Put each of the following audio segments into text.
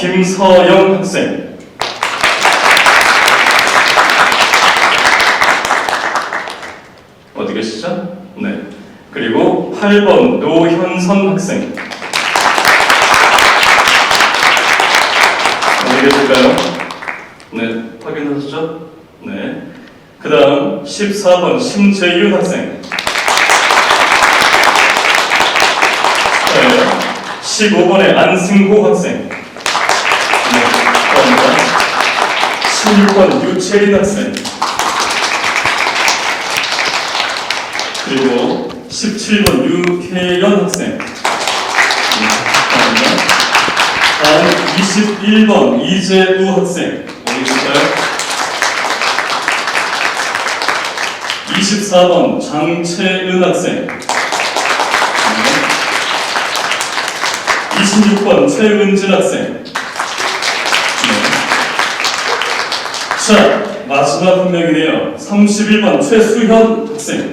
김서영 학생. 어디 계시죠? 네. 그리고 8번 노현선 학생. 어디 계실까요? 네. 확인하셨죠? 네. 그 다음 14번 심재윤 학생. 네. 15번에 안승호 학생. 네. 감사합니다. 16번 유채린 학생. 그리고 17번 유혜연 학생. 네. 감사합니다. 다음 21번 이재우 학생. 어디 계실까요? 24번 장채은 학생. 26번 최은진 학생. 자, 마지막 한 명이네요. 31번 최수현 학생.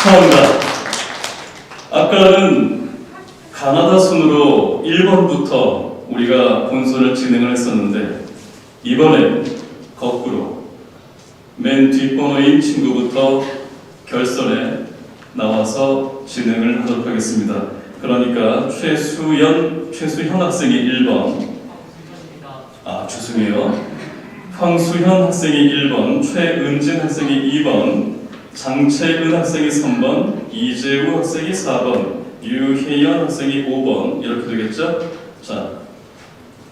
축하합니다. 아까는 가나다 순으로 1번부터 우리가 본선을 진행을 했었는데, 이번에 거꾸로 맨 뒷번호인 친구부터 결선에 나와서 진행을 하도록 하겠습니다. 그러니까 최수현 학생이 1번, 죄송해요. 황수현 학생이 1번, 최은진 학생이 2번, 장채은 학생이 3번, 이재우 학생이 4번, 유혜연 학생이 5번 이렇게 되겠죠? 자,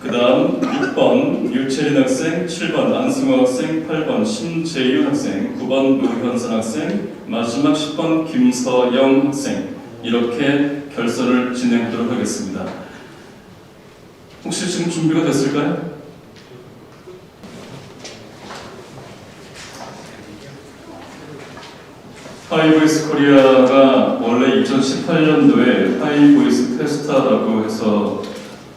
그 다음 6번 유채린 학생, 7번 안승호 학생, 8번 심재윤 학생, 9번 노현선 학생, 마지막 10번 김서영 학생 이렇게 결선을 진행하도록 하겠습니다. 혹시 지금 준비가 됐을까요? 하이보이스 코리아가 원래 2018년도에 하이보이스 페스타라고 해서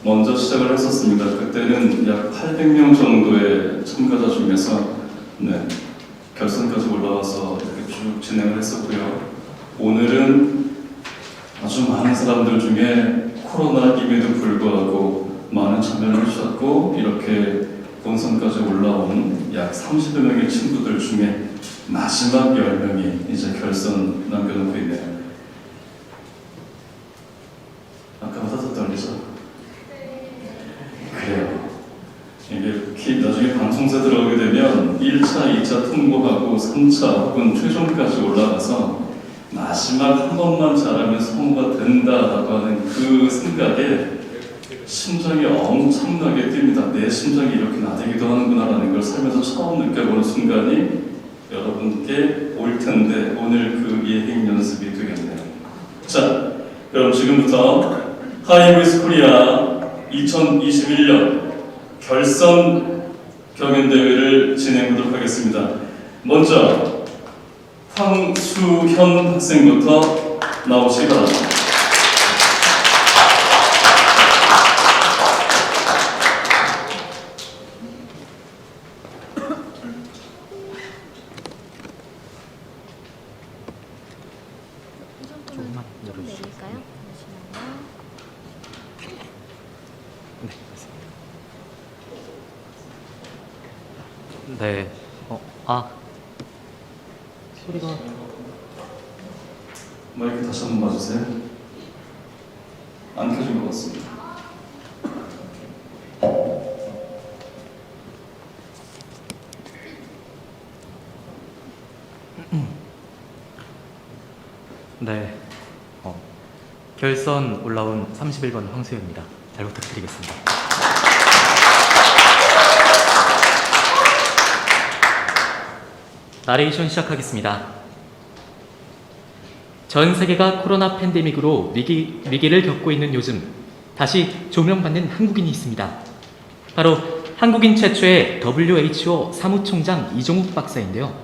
먼저 시작을 했었습니다. 그때는 약 800명 정도의 참가자 중에서 결선까지 올라와서 이렇게 쭉 진행을 했었고요. 오늘은 아주 많은 사람들 중에 코로나임에도 불구하고 많은 참여를 해주셨고 이렇게 본선까지 올라온 약 30여 명의 친구들 중에 마지막 10명이 이제 결선 남겨놓고 있네요. 아까보다 더 떨리죠? 그래요. 이게 나중에 방송사 들어오게 되면 1차, 2차 통보하고 3차 혹은 최종까지 올라가서 마지막 한 번만 잘하면 성공가 된다라고 하는 그 생각에 심장이 엄청나게 뜁니다. 내 심장이 이렇게 나대기도 하는구나라는 걸 살면서 처음 느껴보는 순간이 여러분께 올 텐데 오늘 그 예행 연습이 되겠네요. 자, 그럼 지금부터 하이보이스 코리아 2021년 결선 경연대회를 진행하도록 하겠습니다. 먼저 황수현 학생부터 나오시기 바랍니다. 조금만 열어주시죠. 네. 소리가 마이크 다시 한번 봐주세요. 안 켜진 것 같습니다. 네. 결선 올라온 31번 황수현입니다. 잘 부탁드리겠습니다. 나레이션 시작하겠습니다. 전 세계가 코로나 팬데믹으로 위기를 겪고 있는 요즘 다시 조명받는 한국인이 있습니다. 바로 한국인 최초의 WHO 사무총장 이종욱 박사인데요.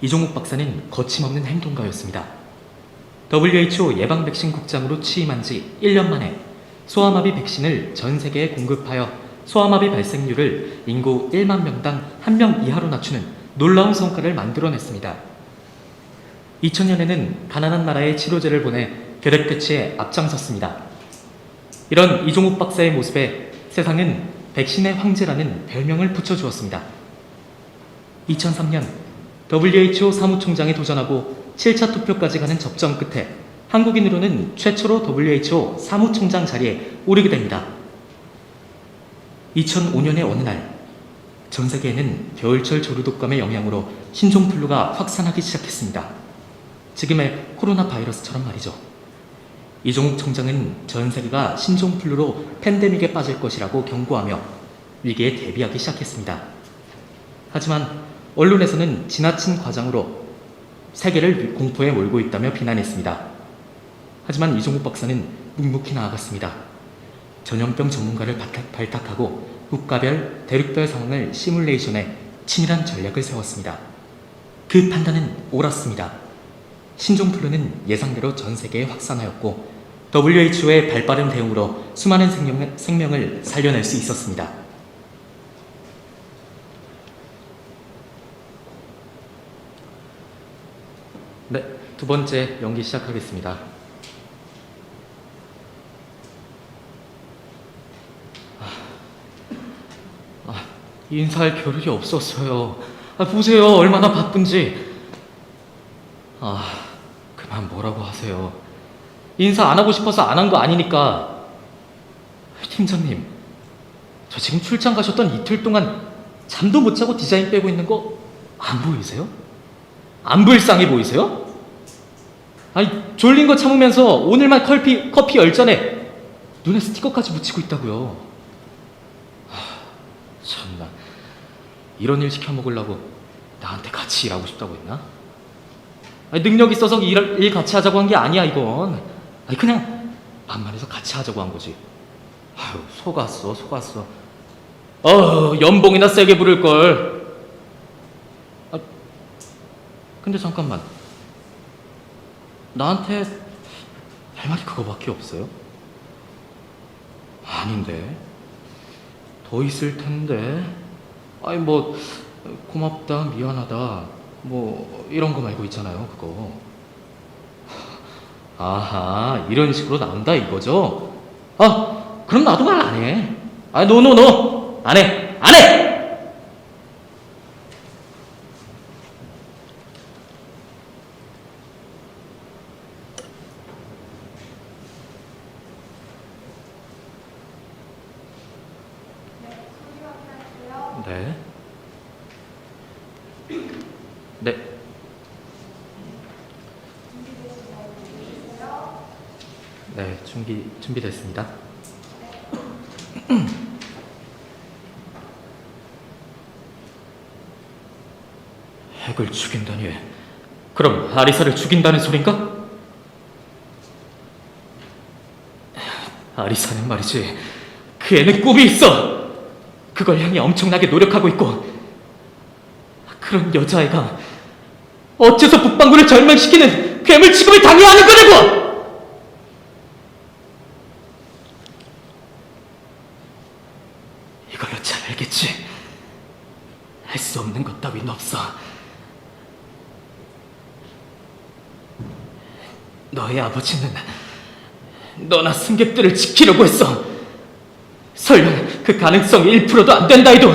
이종욱 박사는 거침없는 행동가였습니다. WHO 예방 백신 국장으로 취임한 지 1년 만에 소아마비 백신을 전 세계에 공급하여 소아마비 발생률을 인구 1만 명당 1명 이하로 낮추는 놀라운 성과를 만들어냈습니다. 2000년에는 가난한 나라에 치료제를 보내 결핵 퇴치에 앞장섰습니다. 이런 이종욱 박사의 모습에 세상은 백신의 황제라는 별명을 붙여주었습니다. 2003년 WHO 사무총장에 도전하고 7차 투표까지 가는 접전 끝에 한국인으로는 최초로 WHO 사무총장 자리에 오르게 됩니다. 2005년의 어느 날, 전 세계에는 겨울철 조류독감의 영향으로 신종플루가 확산하기 시작했습니다. 지금의 코로나 바이러스처럼 말이죠. 이종욱 총장은 전 세계가 신종플루로 팬데믹에 빠질 것이라고 경고하며 위기에 대비하기 시작했습니다. 하지만 언론에서는 지나친 과장으로 세계를 공포에 몰고 있다며 비난했습니다. 하지만 이종욱 박사는 묵묵히 나아갔습니다. 전염병 전문가를 발탁하고 국가별, 대륙별 상황을 시뮬레이션해 치밀한 전략을 세웠습니다. 그 판단은 옳았습니다. 신종플루는 예상대로 전 세계에 확산하였고 WHO의 발빠른 대응으로 수많은 생명을 살려낼 수 있었습니다. 네, 두 번째 연기 시작하겠습니다. 인사할 겨를이 없었어요. 보세요, 얼마나 바쁜지. 그만 뭐라고 하세요. 인사 안 하고 싶어서 안 한 거 아니니까. 팀장님, 저 지금 출장 가셨던 이틀 동안 잠도 못 자고 디자인 빼고 있는 거 안 보이세요? 안 불쌍해 보이세요? 아니, 졸린 거 참으면서 오늘만 커피 10잔에 눈에 스티커까지 붙이고 있다고요. 참나, 이런 일 시켜 먹으려고 나한테 같이 일하고 싶다고 했나? 아니, 능력 있어서 일 같이 하자고 한 게 아니야, 이건. 아니, 그냥 만만해서 같이 하자고 한 거지. 아유, 속았어. 연봉이나 세게 부를걸. 근데 잠깐만, 나한테 할 말이 그거밖에 없어요? 아닌데, 더 있을 텐데. 아니, 뭐 고맙다, 미안하다, 뭐 이런 거 말고 있잖아요, 그거. 아하, 이런 식으로 나온다 이거죠? 그럼 나도 말 안 해. 노 안 해. 네. 네. 네, 준비됐습니다. 핵을 죽인다니. 그럼 아리사를 죽인다는 소린가? 아리사는 말이지, 그 애는 꿈이 있어. 그걸 향해 엄청나게 노력하고 있고, 그런 여자애가 어째서 북방구를 절망시키는 괴물 취급을 당해야 하는 거냐고! 이걸로 잘 알겠지? 할 수 없는 것 따윈 없어. 너의 아버지는 너나 승객들을 지키려고 했어. 설령 그 가능성이 1%도 안 된다 해도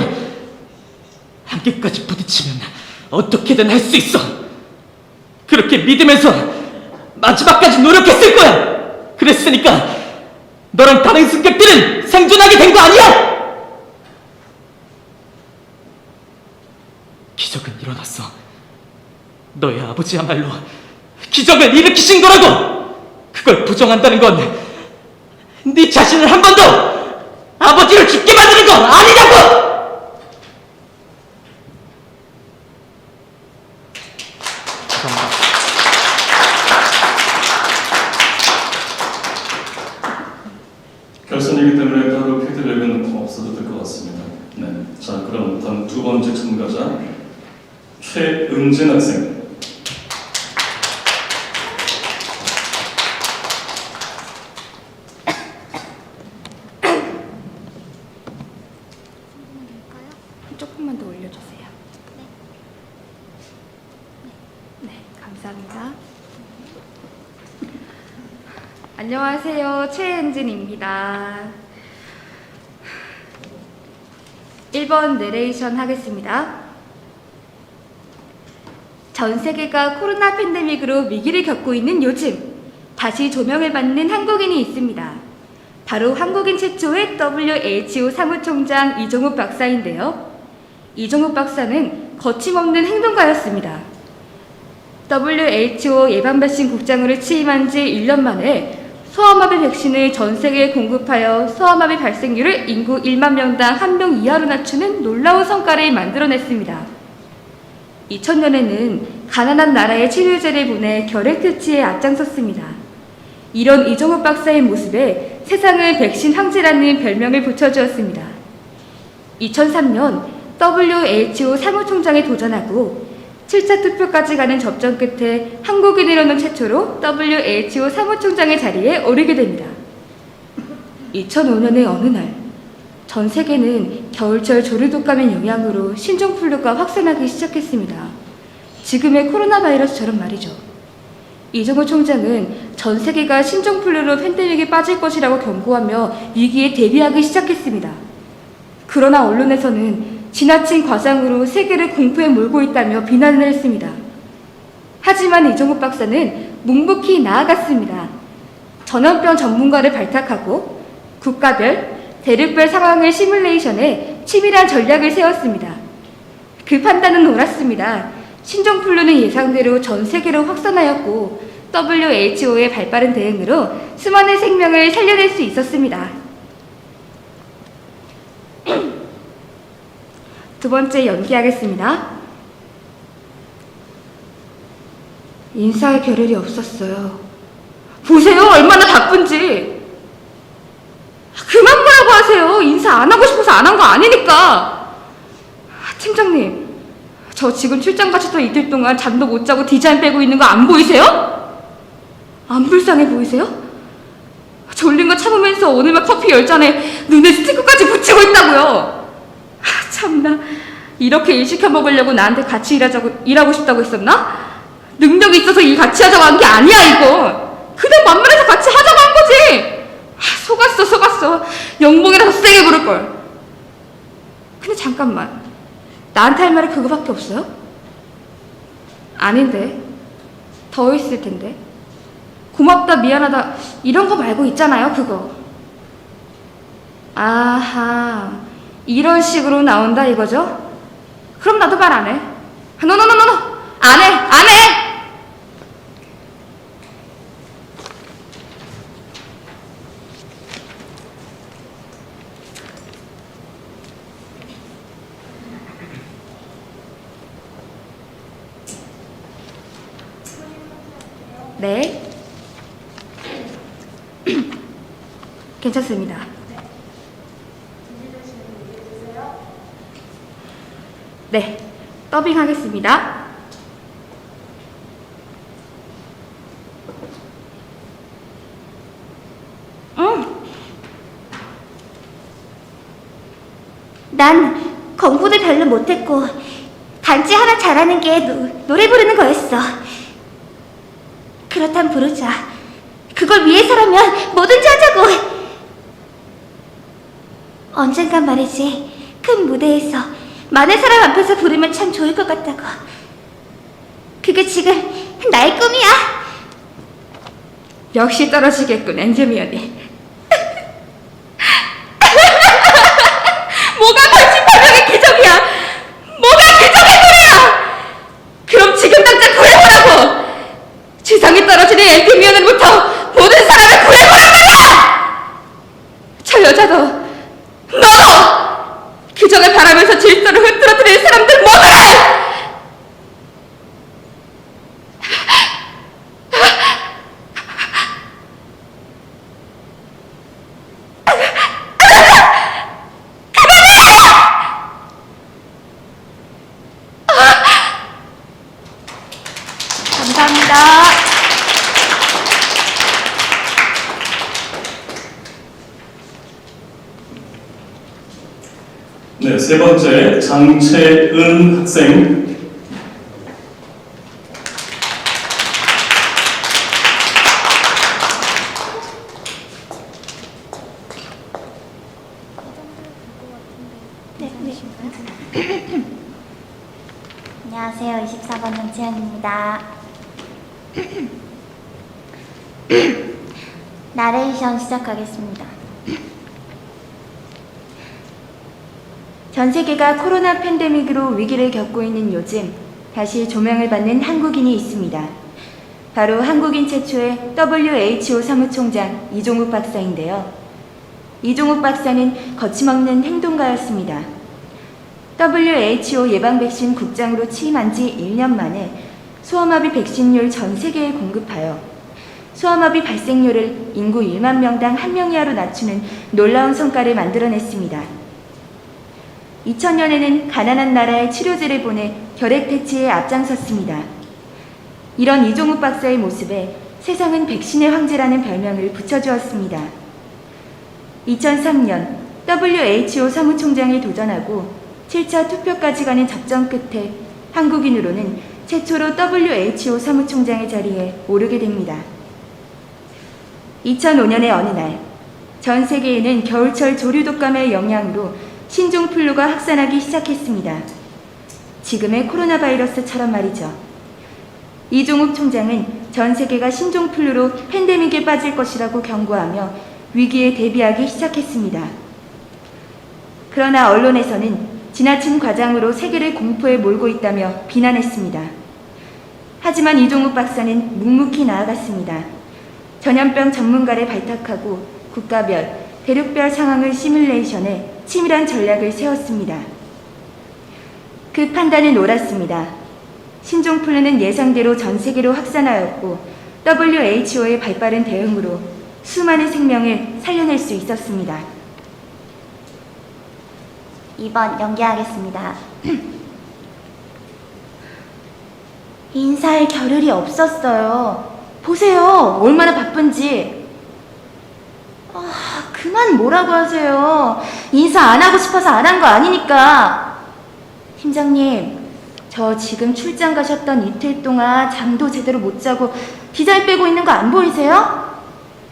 한계까지 부딪히면 어떻게든 할 수 있어. 그렇게 믿으면서 마지막까지 노력했을 거야. 그랬으니까 너랑 다른 승객들은 생존하게 된 거 아니야? 기적은 일어났어. 너의 아버지야말로 기적을 일으키신 거라고. 그걸 부정한다는 건 네 자신을 한 번 더 아버지를 죽게 만드는 거 아니냐고! 감사합니다. 결선이기 때문에 따로 피드백은 없어도 될 것 같습니다. 네, 자, 그럼 다음 두 번째 참가자 최은진 학생. 조금만 더 올려주세요. 네, 감사합니다. 안녕하세요. 최은진입니다. 1번 내레이션 하겠습니다. 전 세계가 코로나 팬데믹으로 위기를 겪고 있는 요즘 다시 조명을 받는 한국인이 있습니다. 바로 한국인 최초의 WHO 사무총장 이종욱 박사인데요. 이종욱 박사는 거침없는 행동가였습니다. WHO 예방백신 국장으로 취임한 지 1년 만에 소아마비 백신을 전 세계에 공급하여 소아마비 발생률을 인구 1만 명당 1명 이하로 낮추는 놀라운 성과를 만들어냈습니다. 2000년에는 가난한 나라에 치료제를 보내 결핵 퇴치에 앞장섰습니다. 이런 이종욱 박사의 모습에 세상은 백신 황제라는 별명을 붙여주었습니다. 2003년 WHO 사무총장에 도전하고 7차 투표까지 가는 접전 끝에 한국인으로는 최초로 WHO 사무총장의 자리에 오르게 됩니다. 2005년의 어느 날, 전 세계는 겨울철 조류독감의 영향으로 신종플루가 확산하기 시작했습니다. 지금의 코로나 바이러스처럼 말이죠. 이종욱 총장은 전 세계가 신종플루로 팬데믹에 빠질 것이라고 경고하며 위기에 대비하기 시작했습니다. 그러나 언론에서는 지나친 과장으로 세계를 공포에 몰고 있다며 비난을 했습니다. 하지만 이종욱 박사는 묵묵히 나아갔습니다. 전염병 전문가를 발탁하고 국가별, 대륙별 상황을 시뮬레이션해 치밀한 전략을 세웠습니다. 그 판단은 옳았습니다. 신종플루는 예상대로 전 세계로 확산하였고 WHO의 발빠른 대응으로 수많은 생명을 살려낼 수 있었습니다. 두 번째 연기하겠습니다. 인사할 겨를이 없었어요. 보세요, 얼마나 바쁜지. 그만 보라고 하세요. 인사 안 하고 싶어서 안 한 거 아니니까. 팀장님, 저 지금 출장 가셨던 이틀 동안 잠도 못 자고 디자인 빼고 있는 거 안 보이세요? 안 불쌍해 보이세요? 졸린 거 참으면서 오늘만 커피 10잔에 눈에 스티커까지 붙이고 있다고요. 참나, 이렇게 일 시켜 먹으려고 나한테 같이 일하고 싶다고 했었나? 능력이 있어서 일 같이 하자고 한 게 아니야, 이거. 그냥 만만해서 같이 하자고 한 거지. 속았어. 연봉이라도 세게 부를걸. 근데 잠깐만, 나한테 할 말이 그거밖에 없어요? 아닌데, 더 있을 텐데. 고맙다, 미안하다 이런 거 말고 있잖아요, 그거. 아하, 이런 식으로 나온다 이거죠? 그럼 나도 말 안 해. 노노노노노, 안 해. 네. 괜찮습니다. 네, 더빙 하겠습니다. 난 공부도 별로 못했고 단지 하나 잘하는 게 노래 부르는 거였어. 그렇단 부르자. 그걸 위해서라면 뭐든지 하자고. 언젠간 말이지, 큰 무대에서 많은 사람 앞에서 부르면 참 좋을 것 같다고. 그게 지금 나의 꿈이야. 역시 떨어지겠군, 엔즈미언이. 뭐가 벌칙파병의 기적이야? 뭐가 기적의 소리야? 그럼 지금 당장 구해보라고! 지상에 떨어지는 엔즈미언으로부터 모든 사람을 구해보란 말이야! 저 여자도, 너도! 기적을 바라면서 질서를 흐트러뜨리는 사람들 모두를! 감사합니다. 네, 세 번째 장채은 학생. 계신가요? 안녕하세요. 24번 정채연입니다. 나레이션 시작하겠습니다. 전 세계가 코로나 팬데믹으로 위기를 겪고 있는 요즘 다시 조명을 받는 한국인이 있습니다. 바로 한국인 최초의 WHO 사무총장 이종욱 박사인데요. 이종욱 박사는 거침없는 행동가였습니다. WHO 예방 백신 국장으로 취임한 지 1년 만에 소아마비 백신율 전 세계에 공급하여 소아마비 발생률을 인구 1만 명당 1명 이하로 낮추는 놀라운 성과를 만들어냈습니다. 2000년에는 가난한 나라에 치료제를 보내 결핵 퇴치에 앞장섰습니다. 이런 이종욱 박사의 모습에 세상은 백신의 황제라는 별명을 붙여주었습니다. 2003년 WHO 사무총장에 도전하고 7차 투표까지 가는 접전 끝에 한국인으로는 최초로 WHO 사무총장의 자리에 오르게 됩니다. 2005년의 어느 날, 전 세계에는 겨울철 조류독감의 영향으로 신종플루가 확산하기 시작했습니다. 지금의 코로나 바이러스처럼 말이죠. 이종욱 총장은 전 세계가 신종플루로 팬데믹에 빠질 것이라고 경고하며 위기에 대비하기 시작했습니다. 그러나 언론에서는 지나친 과장으로 세계를 공포에 몰고 있다며 비난했습니다. 하지만 이종욱 박사는 묵묵히 나아갔습니다. 전염병 전문가를 발탁하고 국가별, 대륙별 상황을 시뮬레이션해 치밀한 전략을 세웠습니다. 그 판단은 옳았습니다. 신종플루는 예상대로 전 세계로 확산하였고 WHO의 발빠른 대응으로 수많은 생명을 살려낼 수 있었습니다. 2번 연기하겠습니다. 인사할 겨를이 없었어요. 보세요. 얼마나 바쁜지. 그만 뭐라고 하세요. 인사 안 하고 싶어서 안 한 거 아니니까. 팀장님, 저 지금 출장 가셨던 이틀 동안 잠도 제대로 못 자고 기잘 빼고 있는 거 안 보이세요?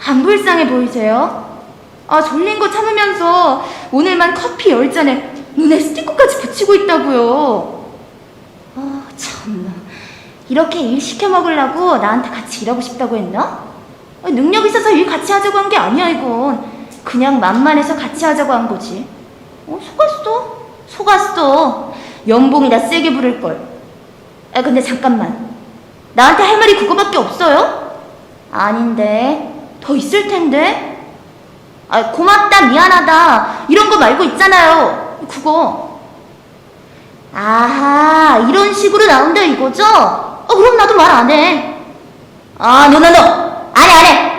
안 불쌍해 보이세요? 졸린 거 참으면서 오늘만 커피 10잔에 눈에 스티커까지 붙이고 있다고요. 참나. 이렇게 일 시켜 먹으려고 나한테 같이 일하고 싶다고 했나? 능력 있어서 일 같이 하자고 한 게 아니야, 이건. 그냥 만만해서 같이 하자고 한 거지. 속았어. 연봉이나 세게 부를걸. 근데 잠깐만. 나한테 할 말이 그거밖에 없어요? 아닌데. 더 있을 텐데. 고맙다, 미안하다. 이런 거 말고 있잖아요. 그거. 아하, 이런 식으로 나온다 이거죠? 그럼 나도 말 안 해. 노. 안 해.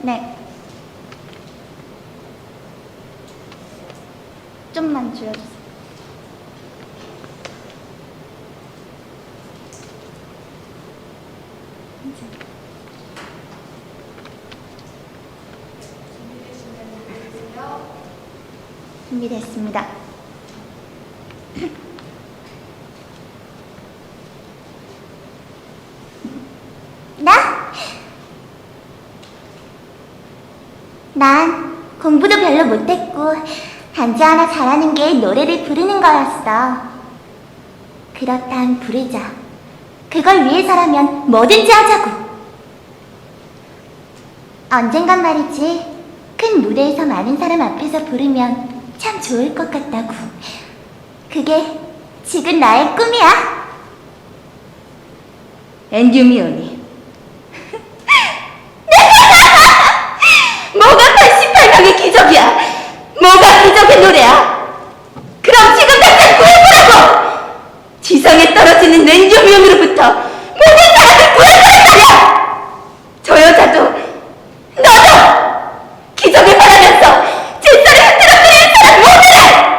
네. 좀만 줄여주세요. 준비됐습니다. 난 공부도 별로 못했고 단지 하나 잘하는 게 노래를 부르는 거였어. 그렇단 부르자. 그걸 위해서라면 뭐든지 하자고. 언젠간 말이지, 큰 무대에서 많은 사람 앞에서 부르면 참 좋을 것 같다고. 그게 지금 나의 꿈이야. 엔듀미오니. 뭐가 88명의 기적이야? 뭐가 기적의 노래야? 그럼 지금 당장 구해보라고! 지상에 떨어지는 엔듀미온으로부터 모든 사람을 구해보란 말이야! 저 여자도 너도 기적을 바라면서 질서를 흐트러뜨리는 사람 모두를!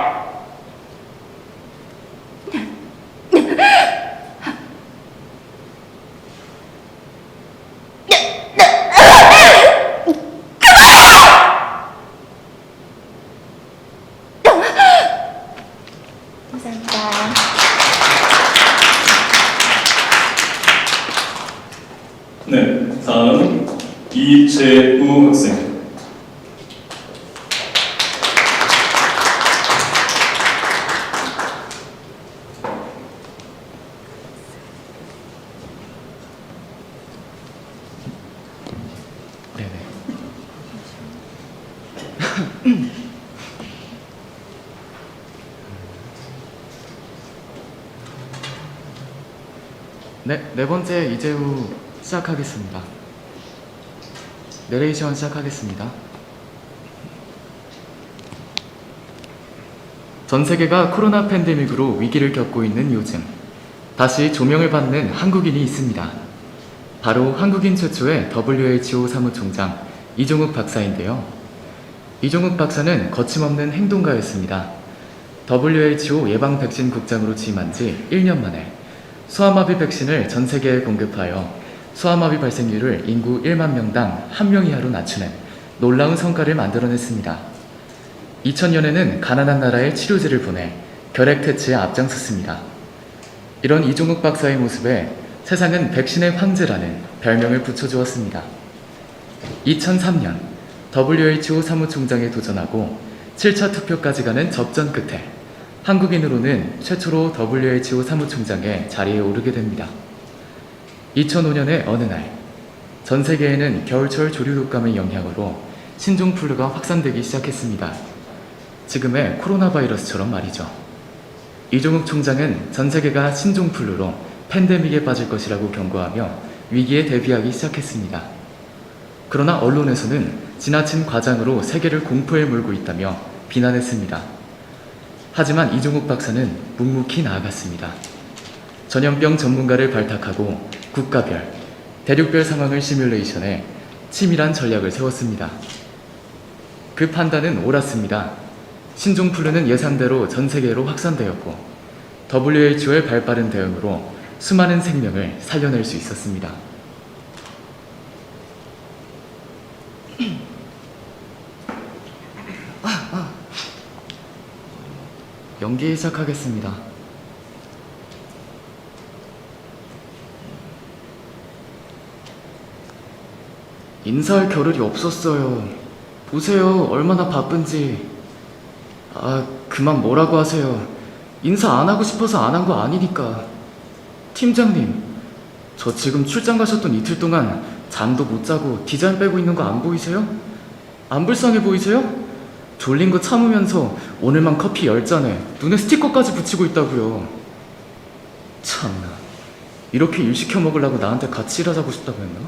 감사합니다. 네, 다음 이재우 학생. 네네. 네 번째 이재우 시작하겠습니다. 내레이션 시작하겠습니다. 전 세계가 코로나 팬데믹으로 위기를 겪고 있는 요즘, 다시 조명을 받는 한국인이 있습니다. 바로 한국인 최초의 WHO 사무총장 이종욱 박사인데요. 이종욱 박사는 거침없는 행동가였습니다. WHO 예방 백신 국장으로 취임한 지 1년 만에 소아마비 백신을 전 세계에 공급하여 소아마비 발생률을 인구 1만 명당 1명 이하로 낮추는 놀라운 성과를 만들어냈습니다. 2000년에는 가난한 나라에 치료제를 보내 결핵 퇴치에 앞장섰습니다. 이런 이종욱 박사의 모습에 세상은 백신의 황제라는 별명을 붙여주었습니다. 2003년 WHO 사무총장에 도전하고 7차 투표까지 가는 접전 끝에 한국인으로는 최초로 WHO 사무총장의 자리에 오르게 됩니다. 2005년의 어느 날, 전 세계에는 겨울철 조류 독감의 영향으로 신종플루가 확산되기 시작했습니다. 지금의 코로나 바이러스처럼 말이죠. 이종욱 총장은 전 세계가 신종플루로 팬데믹에 빠질 것이라고 경고하며 위기에 대비하기 시작했습니다. 그러나 언론에서는 지나친 과장으로 세계를 공포에 몰고 있다며 비난했습니다. 하지만 이종욱 박사는 묵묵히 나아갔습니다. 전염병 전문가를 발탁하고 국가별, 대륙별 상황을 시뮬레이션해 치밀한 전략을 세웠습니다. 그 판단은 옳았습니다. 신종플루는 예상대로 전 세계로 확산되었고 WHO의 발빠른 대응으로 수많은 생명을 살려낼 수 있었습니다. 연기 시작하겠습니다. 인사할 겨를이 없었어요. 보세요, 얼마나 바쁜지. 그만 뭐라고 하세요. 인사 안 하고 싶어서 안 한 거 아니니까. 팀장님, 저 지금 출장 가셨던 이틀 동안 잠도 못 자고 디자인 빼고 있는 거 안 보이세요? 안 불쌍해 보이세요? 졸린 거 참으면서 오늘만 커피 10잔에 눈에 스티커까지 붙이고 있다고요. 참나, 이렇게 일 시켜 먹으려고 나한테 같이 일하자고 싶다고 했나?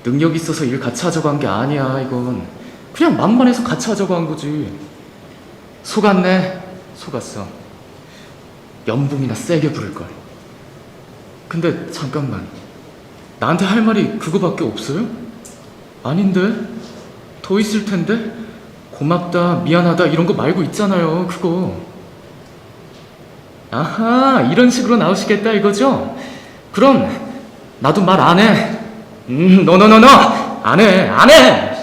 능력 있어서 일 같이 하자고 한 게 아니야. 이건 그냥 만만해서 같이 하자고 한 거지. 속았네. 속았어. 연봉이나 세게 부를걸. 근데 잠깐만, 나한테 할 말이 그거밖에 없어요? 아닌데? 더 있을 텐데? 고맙다, 미안하다 이런 거 말고 있잖아요. 그거. 아하, 이런 식으로 나오시겠다 이거죠? 그럼 나도 말 안 해. 노노노노! 안 해, 안 해!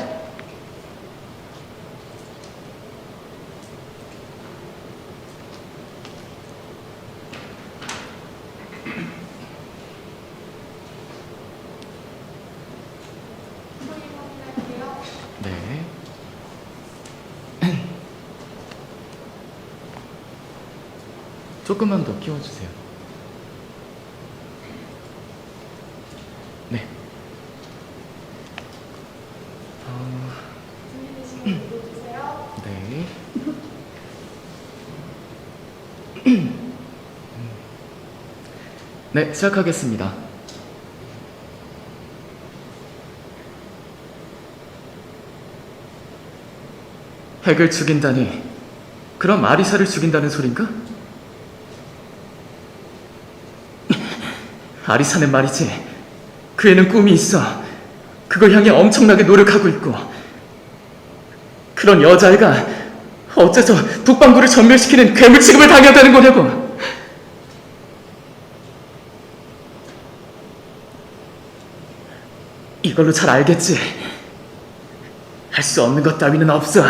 네. 조금만 더 키워주세요. 네. 네. 네, 시작하겠습니다. 핵을 죽인다니, 그럼 아리사를 죽인다는 소린가? 아리사는 말이지, 그 애는 꿈이 있어. 그걸 향해 엄청나게 노력하고 있고, 그런 여자애가 어째서 북방구를 전멸시키는 괴물 취급을 당해야 되는 거냐고. 이걸로 잘 알겠지. 할 수 없는 것 따위는 없어.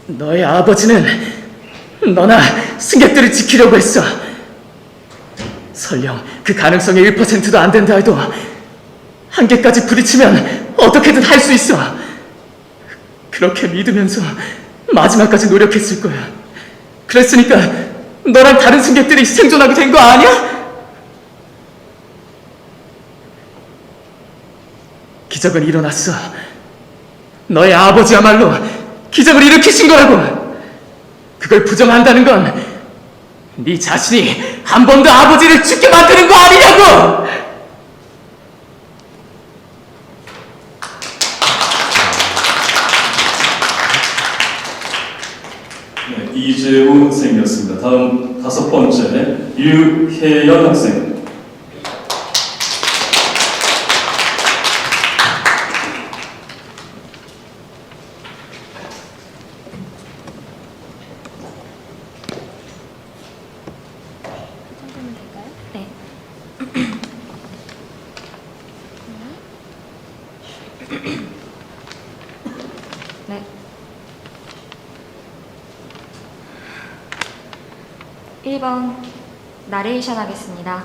너의 아버지는 너나 승객들을 지키려고 했어. 설령 그 가능성이 1%도 안 된다 해도 한계까지 부딪히면 어떻게든 할 수 있어. 그렇게 믿으면서 마지막까지 노력했을 거야. 그랬으니까 너랑 다른 승객들이 생존하게 된 거 아니야? 기적은 일어났어. 너의 아버지야말로 기적을 일으키신 거라고. 그걸 부정한다는 건 네 자신이 한 번 더 아버지를 죽게 만드는 거 아니냐고! 네, 이재우 학생이었습니다. 다음 5번째 유혜연 학생. 네. 네. 1번 나레이션 하겠습니다.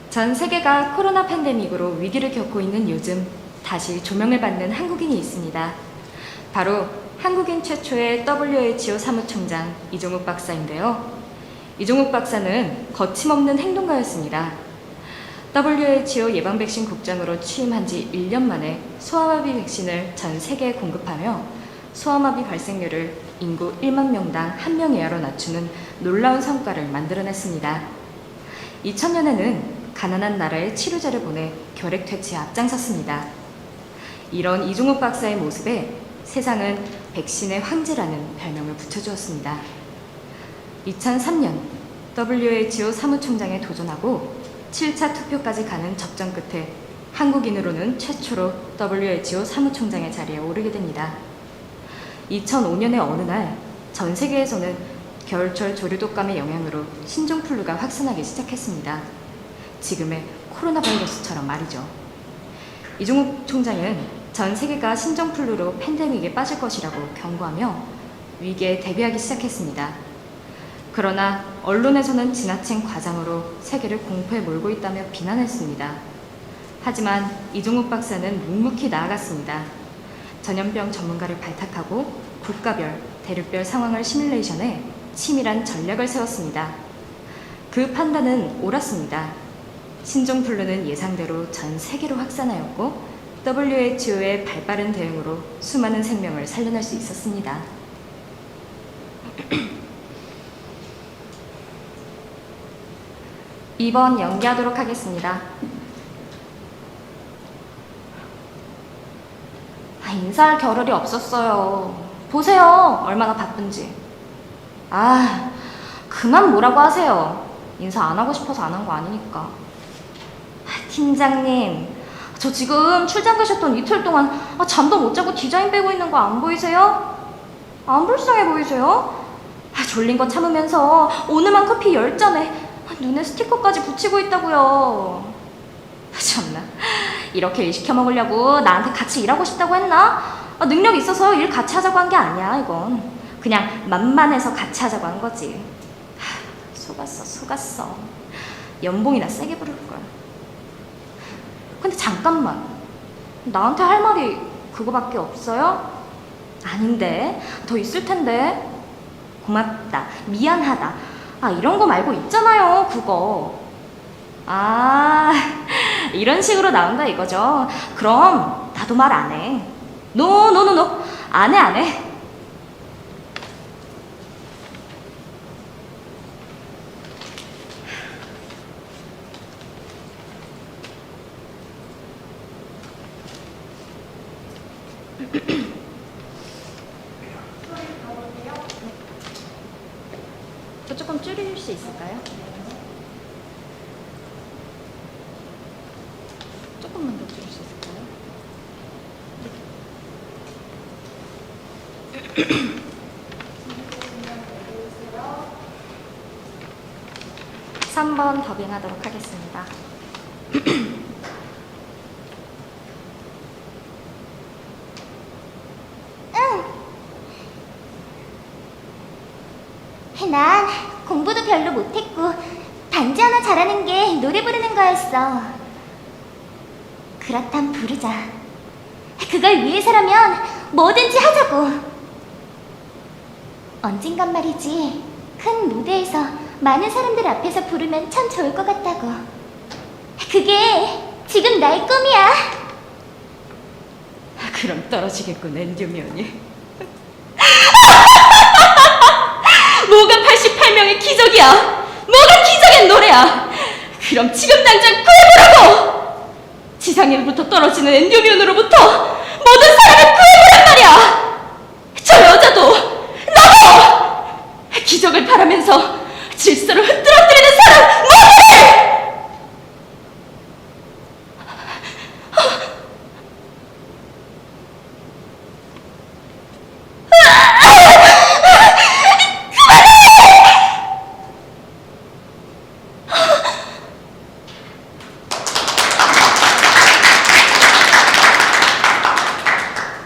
전 세계가 코로나 팬데믹으로 위기를 겪고 있는 요즘 다시 조명을 받는 한국인이 있습니다. 바로 한국인 최초의 WHO 사무총장 이종욱 박사인데요. 이종욱 박사는 거침없는 행동가였습니다. WHO 예방 백신 국장으로 취임한 지 1년 만에 소아마비 백신을 전 세계에 공급하며 소아마비 발생률을 인구 1만 명당 1명 이하로 낮추는 놀라운 성과를 만들어냈습니다. 2000년에는 가난한 나라에 치료제를 보내 결핵 퇴치에 앞장섰습니다. 이런 이종욱 박사의 모습에 세상은 백신의 황제라는 별명을 붙여주었습니다. 2003년 WHO 사무총장에 도전하고 7차 투표까지 가는 접전 끝에 한국인으로는 최초로 WHO 사무총장의 자리에 오르게 됩니다. 2005년의 어느 날 전 세계에서는 겨울철 조류독감의 영향으로 신종플루가 확산하기 시작했습니다. 지금의 코로나 바이러스처럼 말이죠. 이종욱 총장은 전 세계가 신종플루로 팬데믹에 빠질 것이라고 경고하며 위기에 대비하기 시작했습니다. 그러나 언론에서는 지나친 과장으로 세계를 공포에 몰고 있다며 비난했습니다. 하지만 이종욱 박사는 묵묵히 나아갔습니다. 전염병 전문가를 발탁하고 국가별, 대륙별 상황을 시뮬레이션해 치밀한 전략을 세웠습니다. 그 판단은 옳았습니다. 신종플루는 예상대로 전 세계로 확산하였고 WHO의 발빠른 대응으로 수많은 생명을 살려낼 수 있었습니다. 2번 연기하도록 하겠습니다. 인사할 겨를이 없었어요. 보세요. 얼마나 바쁜지. 그만 뭐라고 하세요. 인사 안 하고 싶어서 안 한 거 아니니까. 팀장님, 저 지금 출장 가셨던 이틀 동안 잠도 못 자고 디자인 빼고 있는 거 안 보이세요? 안 불쌍해 보이세요? 졸린 거 참으면서 오늘만 커피 10잔에 눈에 스티커까지 붙이고 있다고요. 참나, 이렇게 일 시켜 먹으려고 나한테 같이 일하고 싶다고 했나? 능력 있어서 일 같이 하자고 한 게 아니야. 이건 그냥 만만해서 같이 하자고 한 거지. 속았어. 연봉이나 세게 부를걸. 근데 잠깐만, 나한테 할 말이 그거밖에 없어요? 아닌데, 더 있을 텐데. 고맙다, 미안하다, 이런 거 말고 있잖아요, 그거. 이런 식으로 나온다 이거죠. 그럼 나도 말 안 해. 노. 안 해. 저 조금 줄일 수 있을까요? 조금만 더 줄일 수 있을까요? 3번 더빙하도록 하겠습니다. 난 공부도 별로 못했고 단지 하나 잘하는 게 노래 부르는 거였어. 그렇담 부르자. 그걸 위해서라면 뭐든지 하자고. 언젠간 말이지, 큰 무대에서 많은 사람들 앞에서 부르면 참 좋을 것 같다고. 그게 지금 나의 꿈이야. 그럼 떨어지겠군, 앤듀면이. 뭐가 88명의 기적이야? 뭐가 기적의 노래야? 그럼 지금 당장 구해보라고! 지상에부터 떨어지는 앤듀면으로부터 모든 사람을 구해보란 말이야! 저 여자도, 너도! 기적을 바라면서 질서를 흐트러뜨리는 사람 모두를!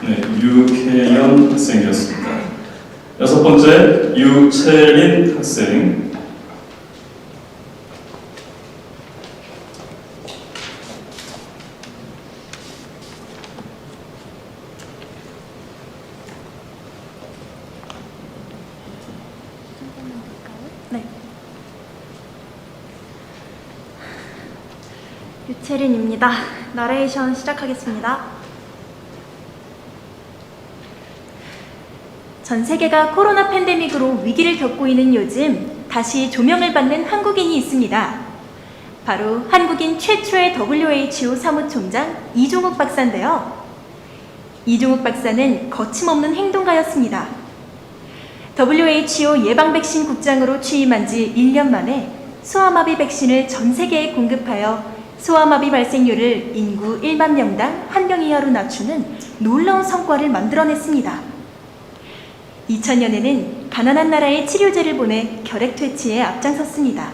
네, 유혜연 학생이었습니다. 여섯 번째, 유채린 학생. 네. 유채린입니다. 나레이션 시작하겠습니다. 전 세계가 코로나 팬데믹으로 위기를 겪고 있는 요즘 다시 조명을 받는 한국인이 있습니다. 바로 한국인 최초의 WHO 사무총장 이종욱 박사인데요. 이종욱 박사는 거침없는 행동가였습니다. WHO 예방 백신 국장으로 취임한 지 1년 만에 소아마비 백신을 전 세계에 공급하여 소아마비 발생률을 인구 1만 명당 1명 이하로 낮추는 놀라운 성과를 만들어냈습니다. 2000년에는 가난한 나라에 치료제를 보내 결핵 퇴치에 앞장섰습니다.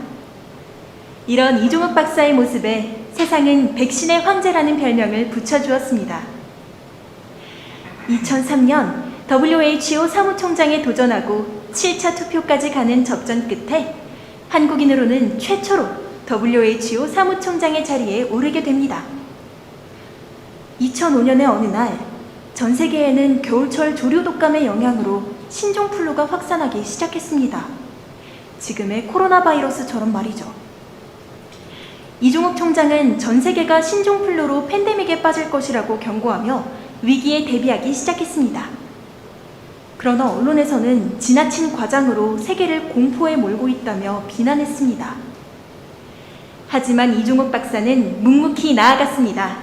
이런 이종욱 박사의 모습에 세상은 백신의 황제라는 별명을 붙여주었습니다. 2003년 WHO 사무총장에 도전하고 7차 투표까지 가는 접전 끝에 한국인으로는 최초로 WHO 사무총장의 자리에 오르게 됩니다. 2005년의 어느 날 전 세계에는 겨울철 조류 독감의 영향으로 신종플루가 확산하기 시작했습니다. 지금의 코로나 바이러스처럼 말이죠. 이종욱 총장은 전 세계가 신종플루로 팬데믹에 빠질 것이라고 경고하며 위기에 대비하기 시작했습니다. 그러나 언론에서는 지나친 과장으로 세계를 공포에 몰고 있다며 비난했습니다. 하지만 이종욱 박사는 묵묵히 나아갔습니다.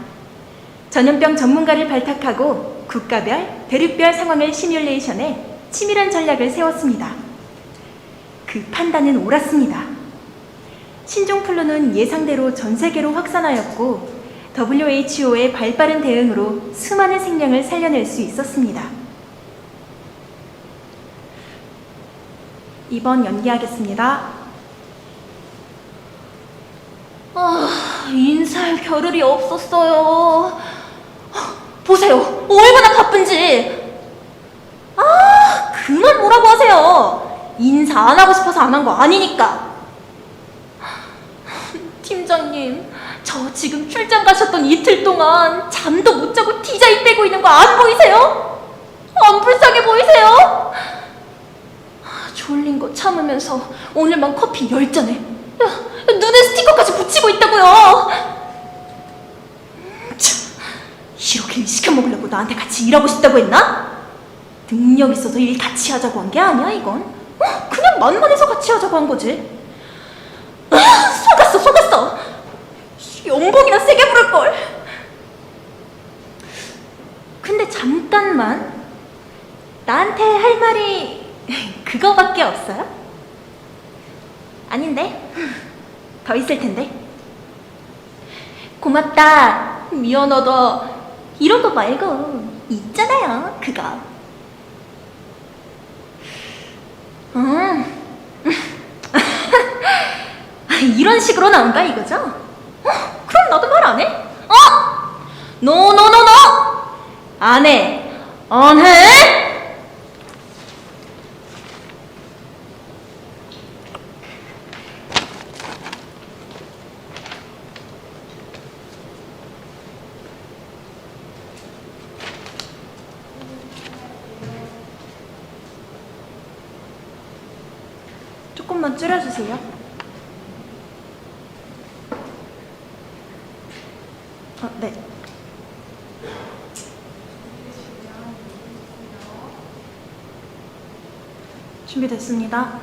전염병 전문가를 발탁하고 국가별, 대륙별 상황을 시뮬레이션해 치밀한 전략을 세웠습니다. 그 판단은 옳았습니다. 신종플루는 예상대로 전 세계로 확산하였고 WHO의 발빠른 대응으로 수많은 생명을 살려낼 수 있었습니다. 이번 연기하겠습니다. 인사할 겨를이 없었어요. 보세요, 얼마나 바쁜지. 그만 뭐라고 하세요. 인사 안 하고 싶어서 안 한 거 아니니까. 팀장님, 저 지금 출장 가셨던 이틀 동안 잠도 못 자고 디자인 빼고 있는 거 안 보이세요? 안 불쌍해 보이세요? 졸린 거 참으면서 오늘만 커피 10잔에 눈에 스티커까지 붙이고 있다고요. 이렇게 일 시켜 먹으려고 나한테 같이 일하고 싶다고 했나? 능력 있어서 일 같이 하자고 한 게 아니야 이건. 그냥 만만해서 같이 하자고 한 거지. 속았어. 연봉이나 세게 부를걸. 근데 잠깐만, 나한테 할 말이 그거밖에 없어요? 아닌데? 더 있을 텐데. 고맙다, 미안하다, 이런 거 말고 있잖아요, 그거. 이런 식으로 나온다 이거죠? 그럼 나도 말 안 해? 노! 안 해! 안 해! 줄여주세요. 네. 준비됐습니다.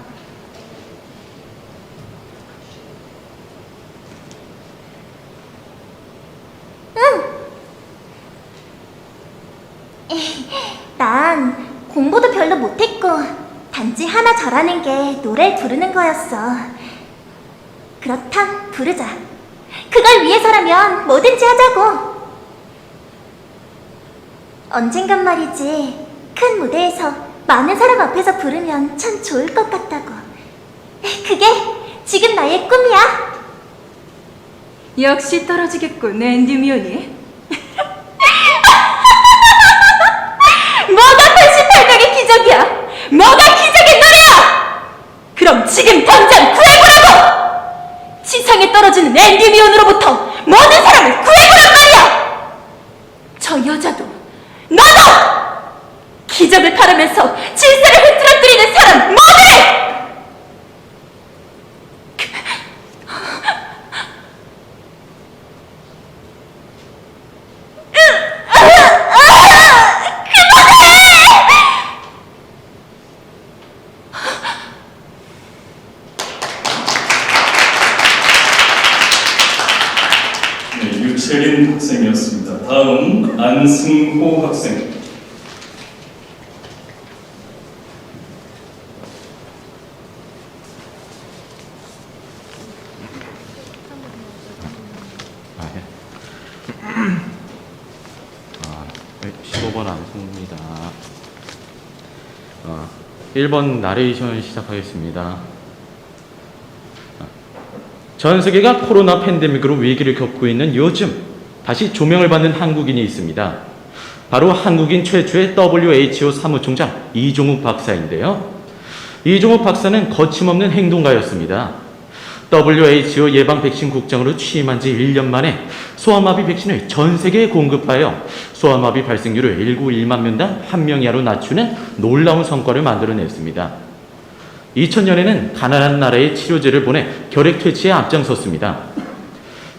난 공부도 별로 못했고 단지 하나 잘하는 게 노래 부르는 거였어. 그렇담 부르자. 그걸 위해서라면 뭐든지 하자고. 언젠간 말이지, 큰 무대에서 많은 사람 앞에서 부르면 참 좋을 것 같다고. 그게 지금 나의 꿈이야. 역시 떨어지겠군, 앤디 미온이. 뭐가 88명의 기적이야? 뭐가 기적의 노래야? 그럼 지금 당장 구해보라고! 지상에 떨어지는 앤디미온으로부터 모든 사람을 구해보란 말이야! 저 여자도 너도! 기적을 바라면서 질서를 흐트러뜨리는 사람 모두를! 네, 유채린 학생이었습니다. 다음 안승호 학생. 네, 15번 안승입니다. 1번 나레이션 시작하겠습니다. 전 세계가 코로나 팬데믹으로 위기를 겪고 있는 요즘 다시 조명을 받는 한국인이 있습니다. 바로 한국인 최초의 WHO 사무총장 이종욱 박사인데요. 이종욱 박사는 거침없는 행동가였습니다. WHO 예방 백신 국장으로 취임한 지 1년 만에 소아마비 백신을 전 세계에 공급하여 소아마비 발생률을 1구 1만 명당 1명 이하로 낮추는 놀라운 성과를 만들어냈습니다. 2000년에는 가난한 나라에 치료제를 보내 결핵 퇴치에 앞장섰습니다.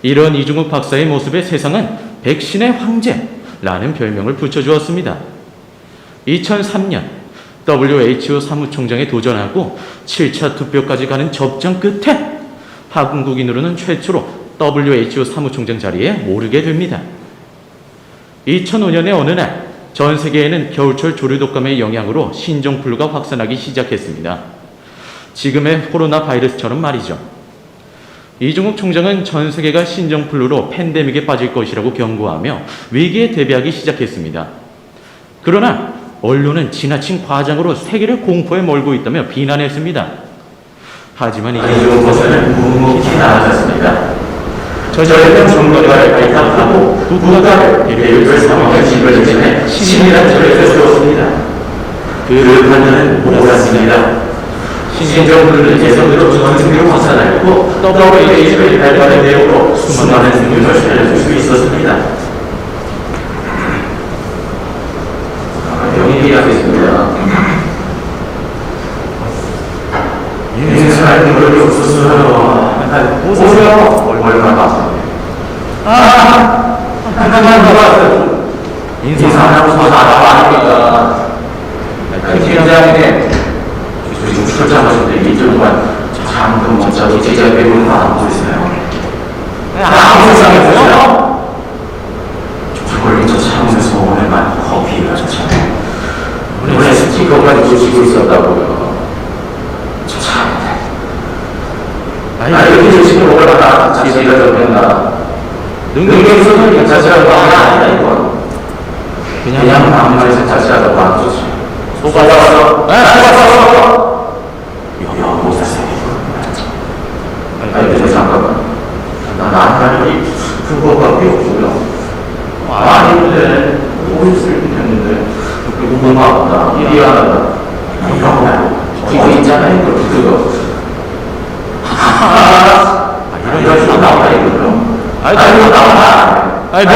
이런 이종욱 박사의 모습에 세상은 백신의 황제라는 별명을 붙여주었습니다. 2003년 WHO 사무총장에 도전하고 7차 투표까지 가는 접전 끝에 한국인으로는 최초로 WHO 사무총장 자리에 오르게 됩니다. 2005년의 어느 날 전 세계에는 겨울철 조류독감의 영향으로 신종플루가 확산하기 시작했습니다. 지금의 코로나 바이러스처럼 말이죠. 이종욱 총장은 전 세계가 신종플루로 팬데믹에 빠질 것이라고 경고하며 위기에 대비하기 시작했습니다. 그러나 언론은 지나친 과장으로 세계를 공포에 몰고 있다며 비난했습니다. 하지만 이종욱 박사는 묵묵히 나아갔습니다. 저절했던 정권과를 발탁하고 국가를 대륙을 상황을 지불지에 신이라는 절에서 세웠습니다. 그 판단은 옳았습니다. 신종플루는 예상대로 전 세계로 확산하였고 WHO의 발표된 내용으로 수많은 생명을 살려줄 수 있었습니다. 병이 하겠습니다. 인사할 노력이 없었어요. 보세요. 얼마나 그만 봐봤어요. 인사하고 나와니까 팀장님 요즘 출장하셨는데 일주일 동안 잠도 못 자고 제자 배우는 거 안 보이세요? 아무 세상에 보세요? 저걸 저 참으면서 오늘만 커피를 참 원래 스티커까지 주시고 있었다고요. 참 이렇게 주시고 오라나 자체가 적는다. 능력이 있어서 자체라고 하나 아니야 이건. 그냥 막말해서 자체라고 안 좋지. 속아서 못하세요. 아니 잠깐만. 난 그거밖에 없어요. 아닌데 오일을 했는데 그리고 고맙다. 일이 하나다. 이런 거 이거 있잖아요. 그거 이런 식으로 나와 이거요. 이거 나와. 안 해.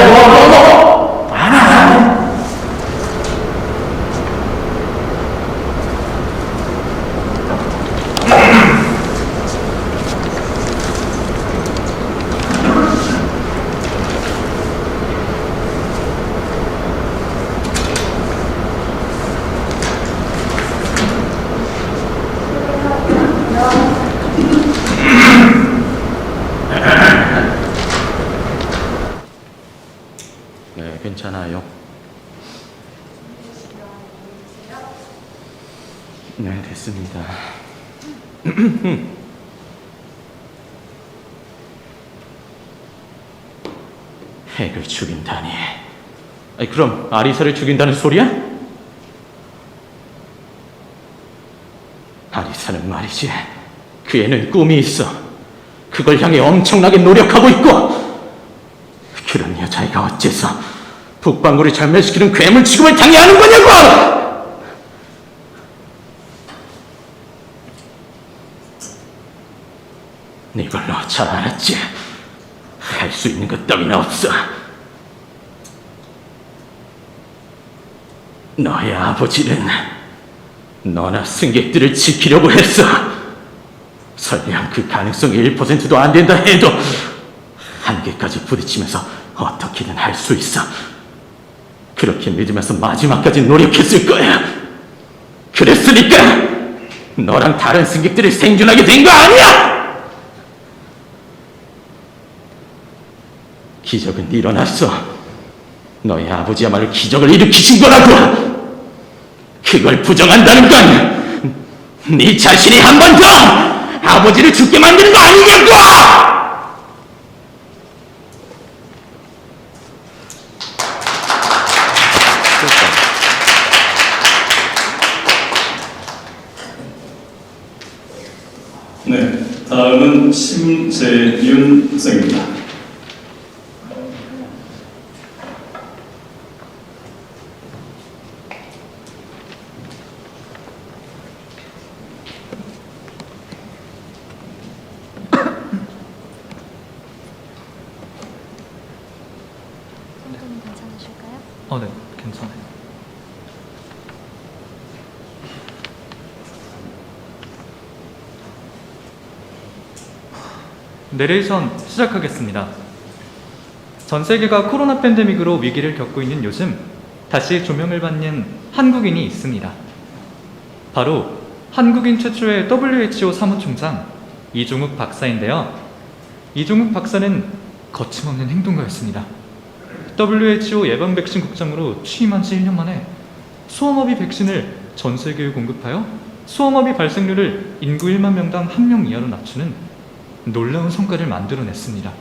네, 괜찮아요. 네, 됐습니다. 핵을 죽인다니. 아니, 그럼 아리사를 죽인다는 소리야? 아리사는 말이지, 그 애는 꿈이 있어. 그걸 향해 엄청나게 노력하고 있고, 그런 여자애가 어째서 북방구를 절멸시키는 괴물 취급을 당해야 하는 거냐고! 이걸로 잘 알았지. 할 수 있는 것 따위는 없어. 너의 아버지는 너나 승객들을 지키려고 했어. 설령 그 가능성이 1%도 안 된다 해도 한계까지 부딪히면서 어떻게든 할 수 있어. 그렇게 믿으면서 마지막까지 노력했을 거야. 그랬으니까 너랑 다른 승객들이 생존하게 된 거 아니야! 기적은 일어났어. 너희 아버지야말로 기적을 일으키신 거라고! 그걸 부정한다는 건 네 자신이 한 번 더 아버지를 죽게 만드는 거 아니냐고! 네, 다음은 심재윤 학생입니다. 정도는 괜찮으실까요? 네, 괜찮아요. 내레이션 시작하겠습니다. 전 세계가 코로나 팬데믹으로 위기를 겪고 있는 요즘 다시 조명을 받는 한국인이 있습니다. 바로 한국인 최초의 WHO 사무총장 이종욱 박사인데요. 이종욱 박사는 거침없는 행동가였습니다. WHO 예방 백신 국장으로 취임한 지 1년 만에 소아마비 백신을 전 세계에 공급하여 소아마비 발생률을 인구 1만 명당 1명 이하로 낮추는 놀라운 성과를 만들어냈습니다.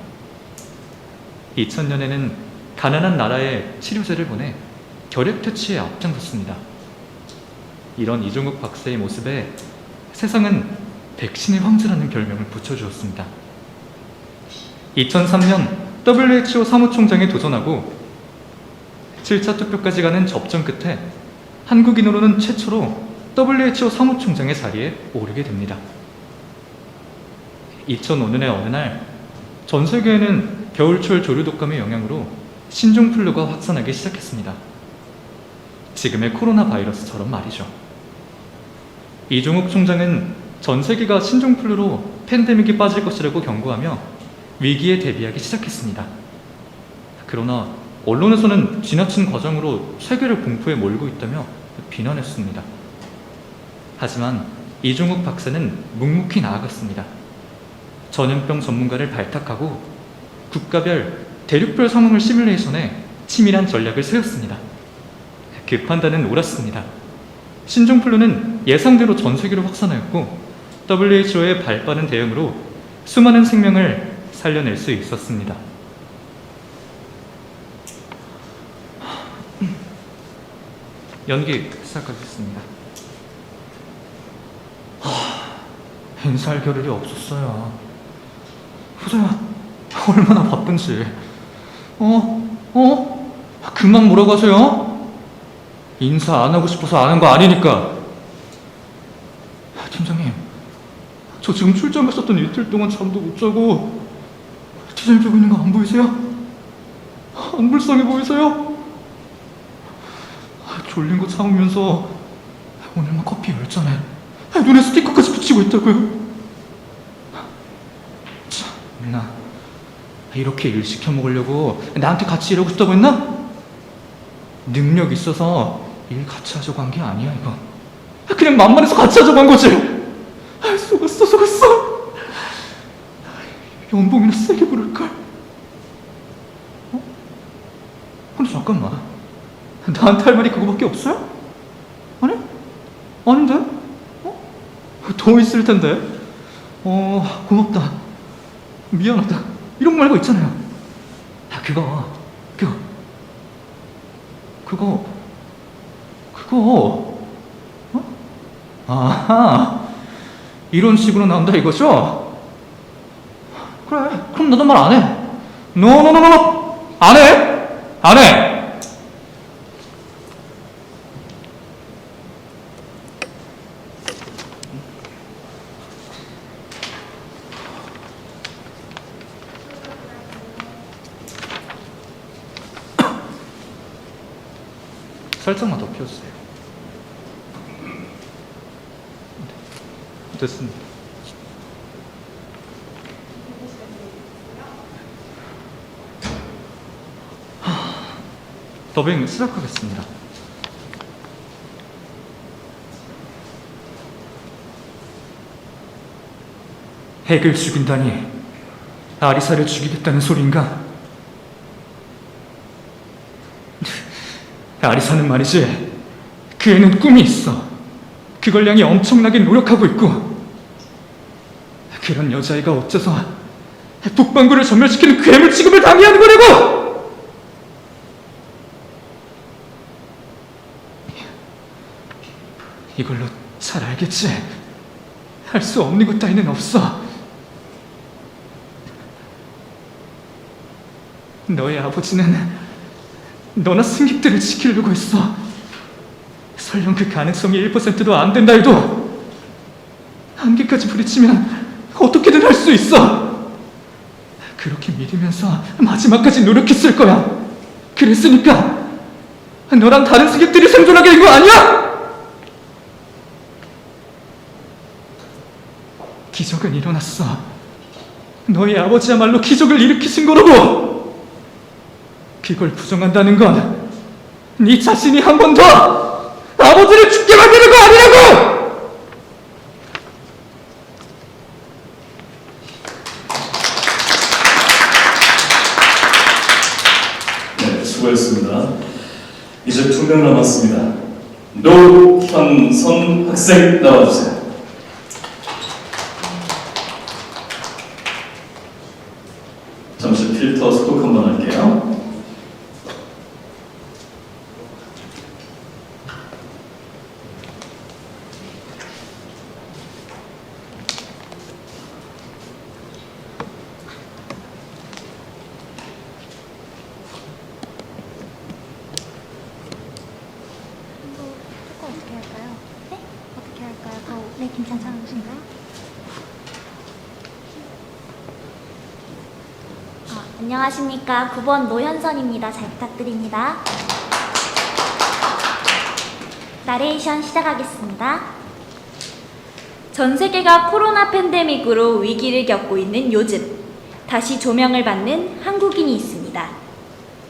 2000년에는 가난한 나라에 치료제를 보내 결핵 퇴치에 앞장섰습니다. 이런 이종욱 박사의 모습에 세상은 백신의 황제라는 별명을 붙여주었습니다. 2003년 WHO 사무총장에 도전하고 7차 투표까지 가는 접전 끝에 한국인으로는 최초로 WHO 사무총장의 자리에 오르게 됩니다. 2005년의 어느 날, 전 세계에는 겨울철 조류독감의 영향으로 신종플루가 확산하기 시작했습니다. 지금의 코로나 바이러스처럼 말이죠. 이종욱 총장은 전 세계가 신종플루로 팬데믹이 빠질 것이라고 경고하며 위기에 대비하기 시작했습니다. 그러나 언론에서는 지나친 과장으로 세계를 공포에 몰고 있다며 비난했습니다. 하지만 이종욱 박사는 묵묵히 나아갔습니다. 전염병 전문가를 발탁하고 국가별, 대륙별 상황을 시뮬레이션해 치밀한 전략을 세웠습니다. 그 판단은 옳았습니다. 신종플루는 예상대로 전 세계로 확산하였고 WHO의 발빠른 대응으로 수많은 생명을 살려낼 수 있었습니다. 연기 시작하겠습니다. 인사할 겨를이 없었어요. 보세요, 얼마나 바쁜지. 금방 뭐라고 하세요? 인사 안 하고 싶어서 안 한 거 아니니까. 팀장님, 저 지금 출장 갔었던 이틀 동안 잠도 못 자고 디자인 빼고 있는 거 안 보이세요? 안 불쌍해 보이세요? 졸린 거 참으면서 오늘만 커피 10잔에 눈에 스티커까지 붙이고 있다고요. 참, 나 이렇게 일 시켜 먹으려고 나한테 같이 일하고 싶다고 했나? 능력 있어서 일 같이 하자고 한 게 아니야, 이건. 그냥 만만해서 같이 하자고 한 거지. 속았어. 연봉이나 세게 부를걸. 근데 저 잠깐만. 나한테 할 말이 그거밖에 없어요? 아니? 아닌데? 더 있을 텐데. 고맙다. 미안하다. 이런 거 말고 있잖아요. 그거. 아하. 이런 식으로 나온다 이거죠? 그래. 그럼 나도 말 안 해. 노노노노노. 안 해. 안 해. 살짝만 더 펴주세요. 됐습니다. 더빙 시작하겠습니다. 핵을 죽인다니 아리사를 죽이겠다는 소린가? 아리사는 말이지, 그 애는 꿈이 있어. 그걸 향해 엄청나게 노력하고 있고, 그런 여자애가 어째서 북반구를 전멸시키는 괴물 취급을 당해야 하는 거냐고! 이걸로 잘 알겠지? 할 수 없는 것 따위는 없어. 너의 아버지는 너나 승객들을 지키려고 했어. 설령 그 가능성이 1%도 안 된다 해도 한계까지 부딪히면 어떻게든 할 수 있어. 그렇게 믿으면서 마지막까지 노력했을 거야. 그랬으니까 너랑 다른 승객들이 생존하게 된 거 아니야? 기적은 일어났어. 너희 아버지야말로 기적을 일으키신 거라고. 그걸 부정한다는 건 네 자신이 한 번 더 아버지를 죽게 만드는 거 아니라고! 네, 수고했습니다. 이제 2명 남았습니다. 노현선 학생 나와주세요. 잠시 필터 소독 한번 할게요. 어떻게 할까요? 네? 어떻게 할까요? 네, 괜찮으신가요? 안녕하십니까. 9번 노현선입니다. 잘 부탁드립니다. 나레이션 시작하겠습니다. 전 세계가 코로나 팬데믹으로 위기를 겪고 있는 요즘, 다시 조명을 받는 한국인이 있습니다.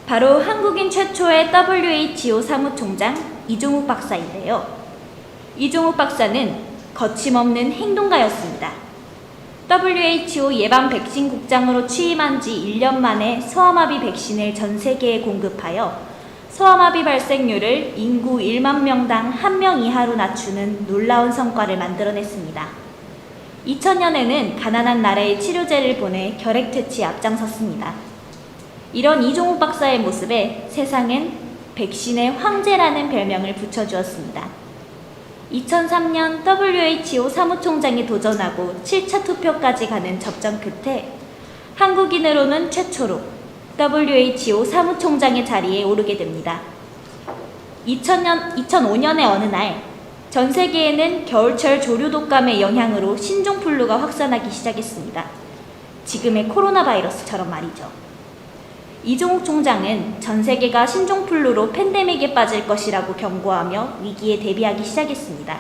바로 한국인 최초의 WHO 사무총장 이종욱 박사인데요. 이종욱 박사는 거침없는 행동가였습니다. WHO 예방 백신 국장으로 취임한 지 1년 만에 소아마비 백신을 전 세계에 공급하여 소아마비 발생률을 인구 1만 명당 1명 이하로 낮추는 놀라운 성과를 만들어냈습니다. 2000년에는 가난한 나라에 치료제를 보내 결핵퇴치에 앞장섰습니다. 이런 이종욱 박사의 모습에 세상은 백신의 황제라는 별명을 붙여주었습니다. 2003년 WHO 사무총장이 도전하고 7차 투표까지 가는 접전 끝에 한국인으로는 최초로 WHO 사무총장의 자리에 오르게 됩니다. 2005년의 어느 날, 전 세계에는 겨울철 조류 독감의 영향으로 신종플루가 확산하기 시작했습니다. 지금의 코로나 바이러스처럼 말이죠. 이종욱 총장은 전 세계가 신종플루로 팬데믹에 빠질 것이라고 경고하며 위기에 대비하기 시작했습니다.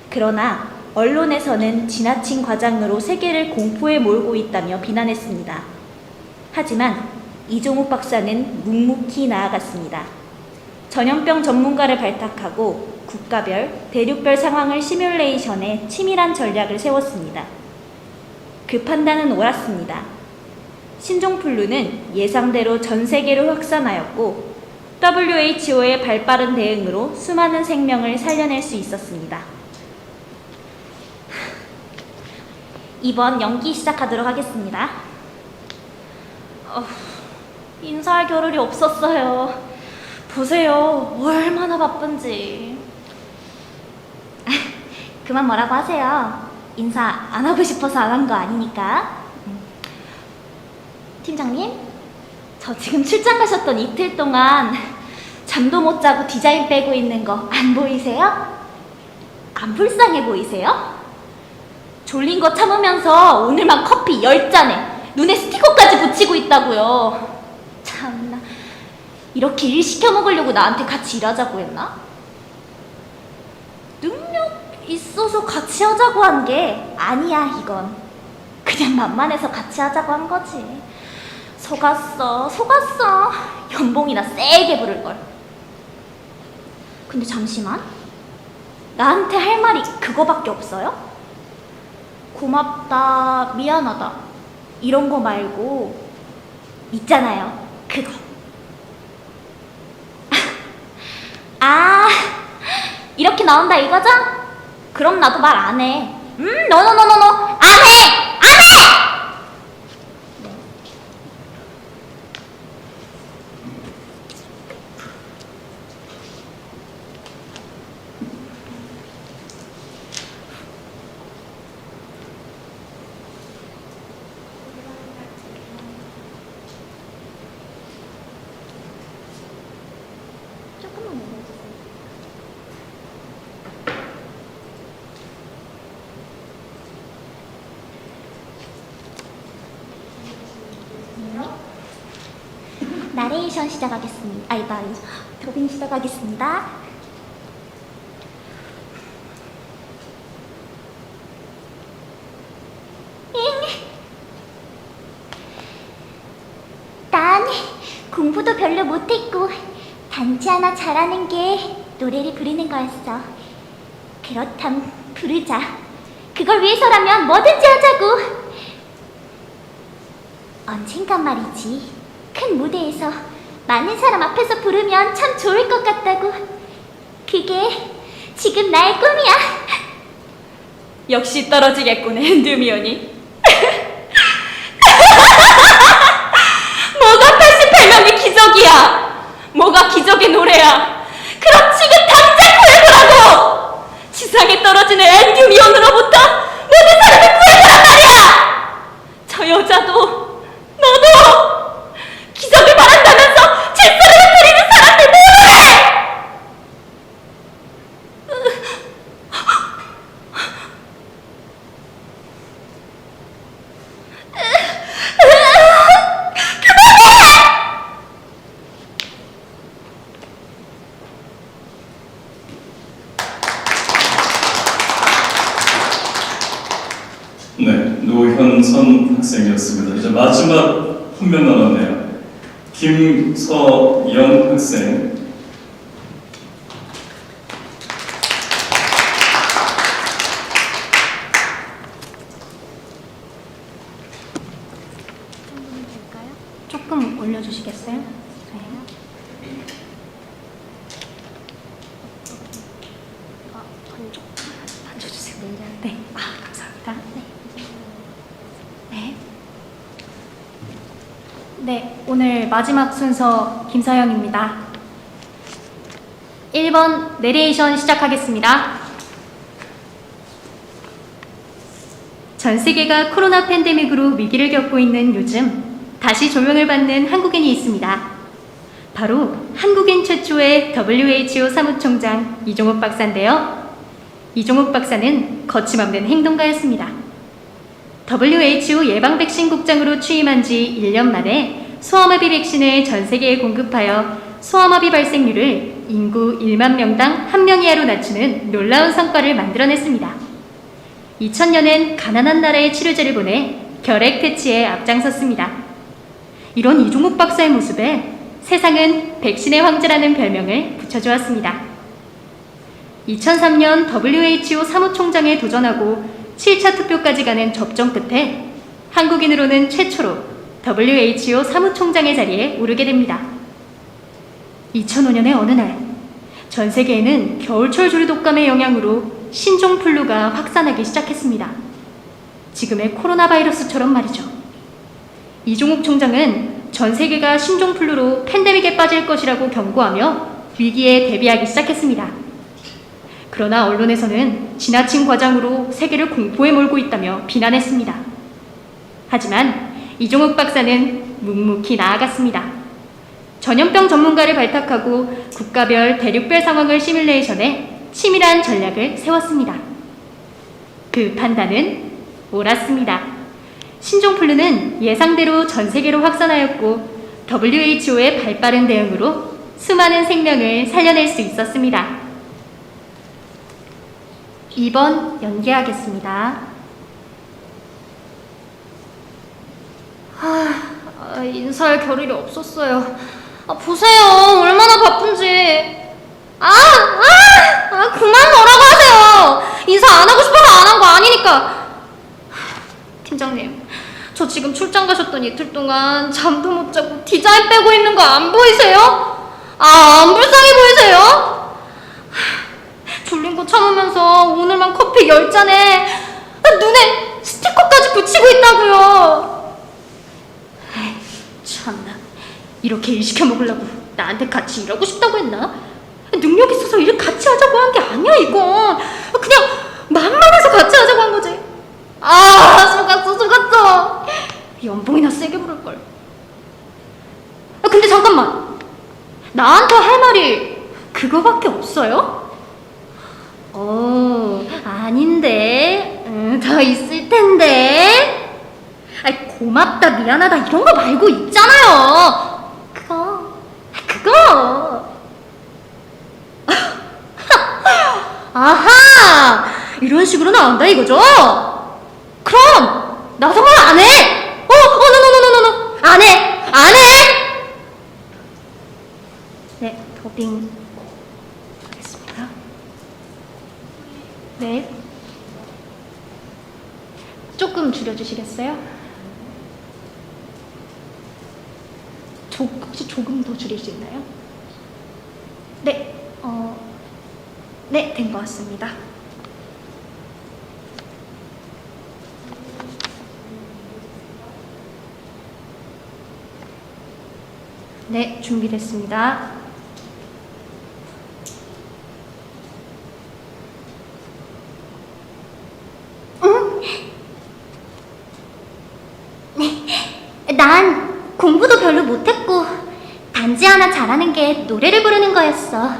그러나 언론에서는 지나친 과장으로 세계를 공포에 몰고 있다며 비난했습니다. 하지만 이종욱 박사는 묵묵히 나아갔습니다. 전염병 전문가를 발탁하고 국가별, 대륙별 상황을 시뮬레이션해 치밀한 전략을 세웠습니다. 그 판단은 옳았습니다. 신종플루는 예상대로 전 세계로 확산하였고 WHO의 발빠른 대응으로 수많은 생명을 살려낼 수 있었습니다. 이번 연기 시작하도록 하겠습니다. 인사할 겨를이 없었어요. 보세요, 얼마나 바쁜지. 그만 뭐라고 하세요. 인사 안 하고 싶어서 안 한 거 아니니까. 팀장님, 저 지금 출장 가셨던 이틀 동안 잠도 못 자고 디자인 빼고 있는 거 안 보이세요? 안 불쌍해 보이세요? 졸린 거 참으면서 오늘만 커피 10잔에 눈에 스티커까지 붙이고 있다고요. 참나, 이렇게 일 시켜 먹으려고 나한테 같이 일하자고 했나? 능력 있어서 같이 하자고 한 게 아니야. 이건 그냥 만만해서 같이 하자고 한 거지. 속았어. 연봉이나 세게 부를걸. 근데 잠시만, 나한테 할 말이 그거밖에 없어요? 고맙다, 미안하다 이런 거 말고 있잖아요, 그거. 아, 이렇게 나온다 이거죠? 그럼 나도 말 안 해. 노노노노노, 안 해! 조금만 내려주세요. 나레이션 시작하겠습니다. 더빙 시작하겠습니다. 난 공부도 별로 못했고 단지 하나 잘하는 게 노래를 부르는 거였어. 그렇담 부르자. 그걸 위해서라면 뭐든지 하자고. 언젠간 말이지, 큰 무대에서 많은 사람 앞에서 부르면 참 좋을 것 같다고. 그게 지금 나의 꿈이야. 역시 떨어지겠군, 핸드미언이. 뭐가 88명이 기적이야? 뭐가 기적의 노래야? 그럼 지금 당장 구해보라고! 지상에 떨어지는 엔듀미언으로부터 모든 사람을 구해보란 말이야! 저 여자도 너도 기적을 바란다면서 질서를 부리는 사람들 모두! 네, 노현선 학생이었습니다. 이제 마지막 한 명 남았네요. 김서영 학생. 조금 올려주시겠어요? 네. 앉아주세요. 네. 감사합니다. 네. 네, 오늘 마지막 순서 김서영입니다. 1번 내레이션 시작하겠습니다. 전 세계가 코로나 팬데믹으로 위기를 겪고 있는 요즘 다시 조명을 받는 한국인이 있습니다. 바로 한국인 최초의 WHO 사무총장 이종욱 박사인데요. 이종욱 박사는 거침없는 행동가였습니다. WHO 예방 백신 국장으로 취임한 지 1년 만에 소아마비 백신을 전 세계에 공급하여 소아마비 발생률을 인구 1만 명당 1명 이하로 낮추는 놀라운 성과를 만들어냈습니다. 2000년엔 가난한 나라에 치료제를 보내 결핵 퇴치에 앞장섰습니다. 이런 이종욱 박사의 모습에 세상은 백신의 황제라는 별명을 붙여주었습니다. 2003년 WHO 사무총장에 도전하고 7차 투표까지 가는 접전 끝에 한국인으로는 최초로 WHO 사무총장의 자리에 오르게 됩니다. 2005년의 어느 날, 전 세계에는 겨울철 조류 독감의 영향으로 신종플루가 확산하기 시작했습니다. 지금의 코로나 바이러스처럼 말이죠. 이종욱 총장은 전 세계가 신종플루로 팬데믹에 빠질 것이라고 경고하며 위기에 대비하기 시작했습니다. 그러나 언론에서는 지나친 과장으로 세계를 공포에 몰고 있다며 비난했습니다. 하지만 이종욱 박사는 묵묵히 나아갔습니다. 전염병 전문가를 발탁하고 국가별, 대륙별 상황을 시뮬레이션해 치밀한 전략을 세웠습니다. 그 판단은 옳았습니다. 신종플루는 예상대로 전 세계로 확산하였고 WHO의 발빠른 대응으로 수많은 생명을 살려낼 수 있었습니다. 2번 연기하겠습니다. 인사할 겨를이 없었어요. 보세요. 얼마나 바쁜지. 그만 뭐라고 하세요. 인사 안 하고 싶어서 안 한 거 아니니까. 팀장님, 저 지금 출장 가셨던 이틀 동안 잠도 못 자고 디자인 빼고 있는 거 안 보이세요? 안 불쌍해 보이세요? 졸린 거 참으면서 오늘만 커피 10잔에 눈에 스티커까지 붙이고 있다고요. 에이, 참나. 이렇게 일 시켜 먹으려고 나한테 같이 일하고 싶다고 했나? 능력 있어서 일을 같이 하자고 한 게 아니야, 이건. 그냥 만만해서 같이 하자고 한 거지. 속았어. 연봉이나 세게 부를걸. 근데 잠깐만. 나한테 할 말이 그거밖에 없어요? 아닌데. 더 있을 텐데. 고맙다, 미안하다 이런 거 말고 있잖아요. 그거. 아하! 이런 식으로 나온다 이거죠? 그럼 나 정말 안 해! 노! 안 해! 네, 더빙 하겠습니다. 네. 조금 줄여주시겠어요? 혹시 조금 더 줄일 수 있나요? 네, 네, 된 것 같습니다. 네, 준비됐습니다. 난 공부도 별로 못했고 단지 하나 잘하는 게 노래를 부르는 거였어.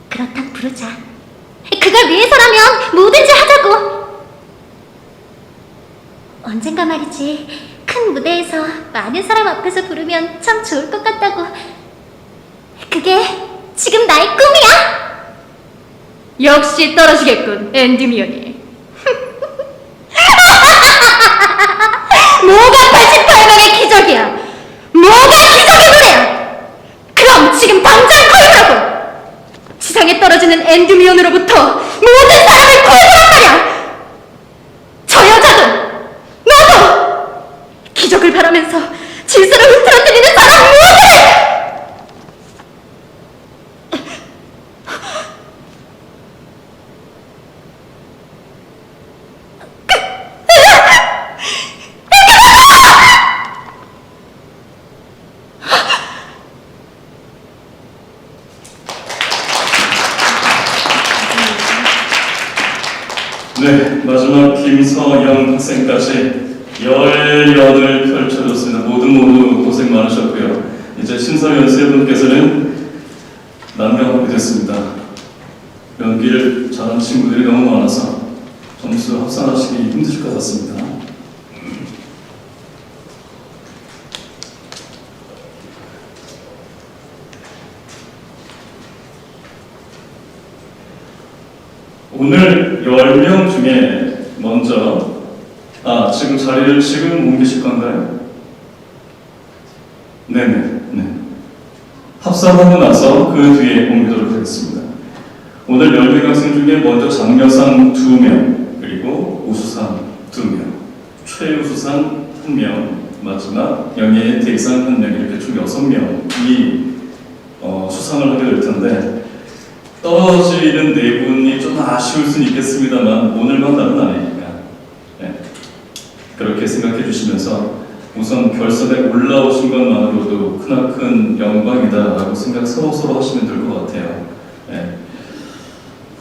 그렇다고 부르자. 그걸 위해서라면 뭐든지 하자고. 언젠가 말이지, 큰 무대에서 많은 사람 앞에서 부르면 참 좋을 것 같다고. 그게 지금 나의 꿈이야. 역시 떨어지겠군, 앤디미언이. 뭐가 88명의 기적이야? 뭐가 기적의 노래야? 그럼 지금 당장 구해보라고! 지상에 떨어지는 앤디미언으로부터 모든 사람을 구해보란 말이야! 저 여자도! 너도! 기적을 바라면서 질서를 흐트러뜨리는 사람 모두를! 네, 마지막 김서영 학생까지 열연을 펼쳐줬습니다. 모두 고생 많으셨고요. 이제 심사위원 세 분께서는 난감하게 됐습니다. 연기를 잘하는 친구들이 너무 많아서 점수 합산하시기 힘드실 것 같습니다. 오늘 10명 중에 먼저 지금 자리를 지금 옮기실 건가요? 네네. 합산하고 나서 그 뒤에 옮기도록 하겠습니다. 오늘 10명 학생 중에 먼저 장려상 2명, 그리고 우수상 2명, 최우수상 1명, 마지막 영예의 대상 1명, 이렇게 총 6명이 수상을 하게 될 텐데 떨어지는 네 분이 좀 아쉬울 수는 있겠습니다만 오늘만 날은 아니니까 그렇게 생각해 주시면서 우선 결선에 올라오신 것만으로도 크나큰 영광이다라고 생각 서로 하시면 될 것 같아요.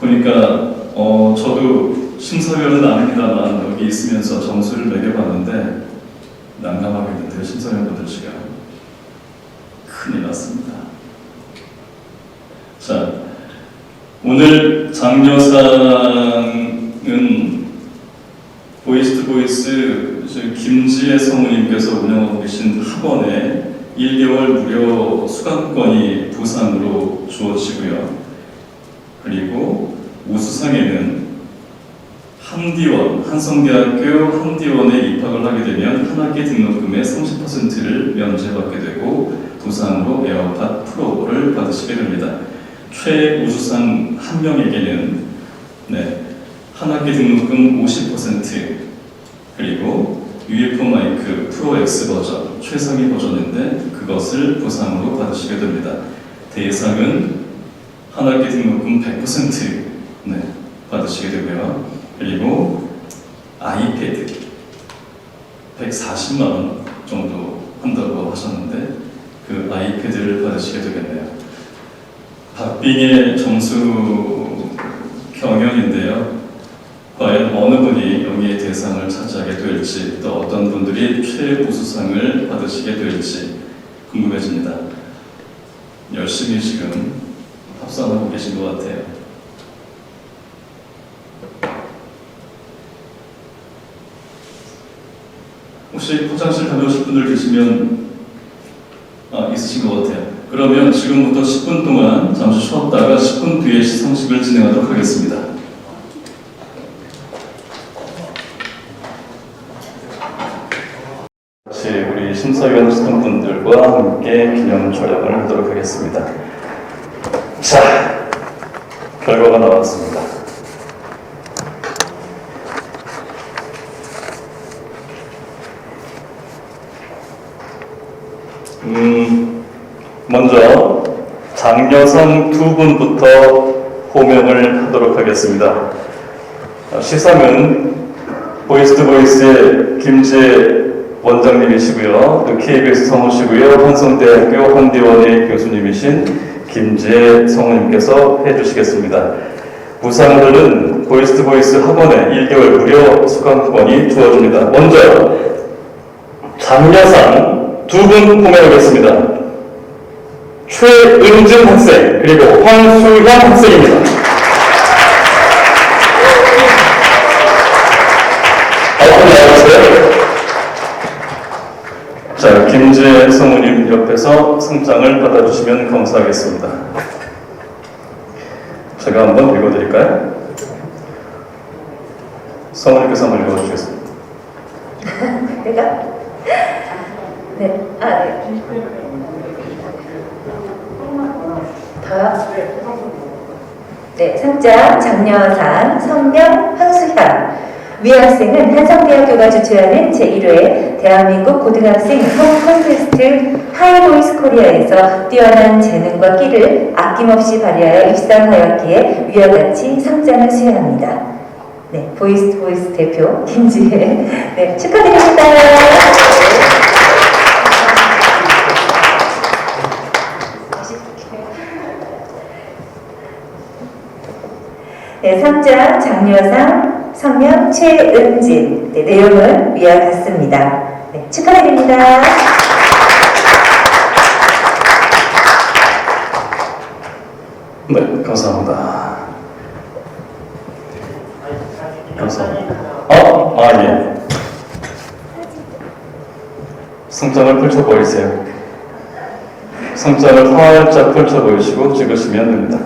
보니까 저도 심사위원은 아닙니다만 여기 있으면서 점수를 매겨봤는데 난감하겠는데요. 심사위원분들 지금 큰일 났습니다. 자, 오늘 장려상은 보이스 투 보이스 김지혜 성우님께서 운영하고 계신 학원에 1개월 무료 수강권이 부상으로 주어지고요. 그리고 우수상에는 한성대학교 한디원에 입학을 하게 되면 한 학기 등록금의 30%를 면제받게 되고 부상으로 에어팟 프로를 받으시게 됩니다. 최우수상 한 명에게는 한 학기 등록금 50% 그리고 UFO 마이크 프로 X 버전 최상위 버전인데 그것을 부상으로 받으시게 됩니다. 대상은 한 학기 등록금 100% 받으시게 되고요. 그리고 아이패드 140만 원 정도 한다고 하셨는데 그 아이패드를 받으시게 되겠네요. 박빙의 점수 경연인데요. 과연 어느 분이 영예의 대상을 차지하게 될지 또 어떤 분들이 최우수상을 받으시게 될지 궁금해집니다. 열심히 지금 합산하고 계신 것 같아요. 혹시 화장실 다녀오실 분들 계시면 있으신 것 같아요. 그러면 지금부터 10분 동안 잠시 쉬었다가 10분 뒤에 시상식을 진행하도록 하겠습니다. 같이 우리 심사위원 수동분들과 함께 기념 촬영을 하도록 하겠습니다. 자, 결과가 나왔습니다. 먼저 장려상 두 분부터 호명을 하도록 하겠습니다. 시상은 보이스 투 보이스의 김지혜 원장님이시고요. 또 KBS 성우시고요. 한성대학교 한디원의 교수님이신 김지혜 성우님께서 해주시겠습니다. 부상들은 보이스 투 보이스 학원에 1개월 무료 수강권이 주어집니다. 먼저 장려상 두 분 호명하겠습니다. 최은준 학생 그리고 황수현 학생입니다. 나와주세요. 자, 김지혜 성우님 옆에서 상장을 받아주시면 감사하겠습니다. 제가 한번 읽어드릴까요? 성우님께서 한번 읽어주시겠습니다. 내가? 네. 네, 상장 장려상 성명 황수현. 위 학생은 한성대학교가 주최하는 제1회 대한민국 고등학생 성우 콘테스트 하이보이스 코리아에서 뛰어난 재능과 끼를 아낌없이 발휘하여 입상하였기에 위와 같이 상장을 수여합니다. 네, 보이스 투 보이스 대표 김지혜. 네, 축하드립니다. 네, 상장 장려상 성명 최은진. 네, 내용은 위와 같습니다. 네, 축하드립니다. 네, 감사합니다. 감사합니다. 예. 상장을 펼쳐보이세요. 상장을 활짝 펼쳐보이시고 찍으시면 됩니다.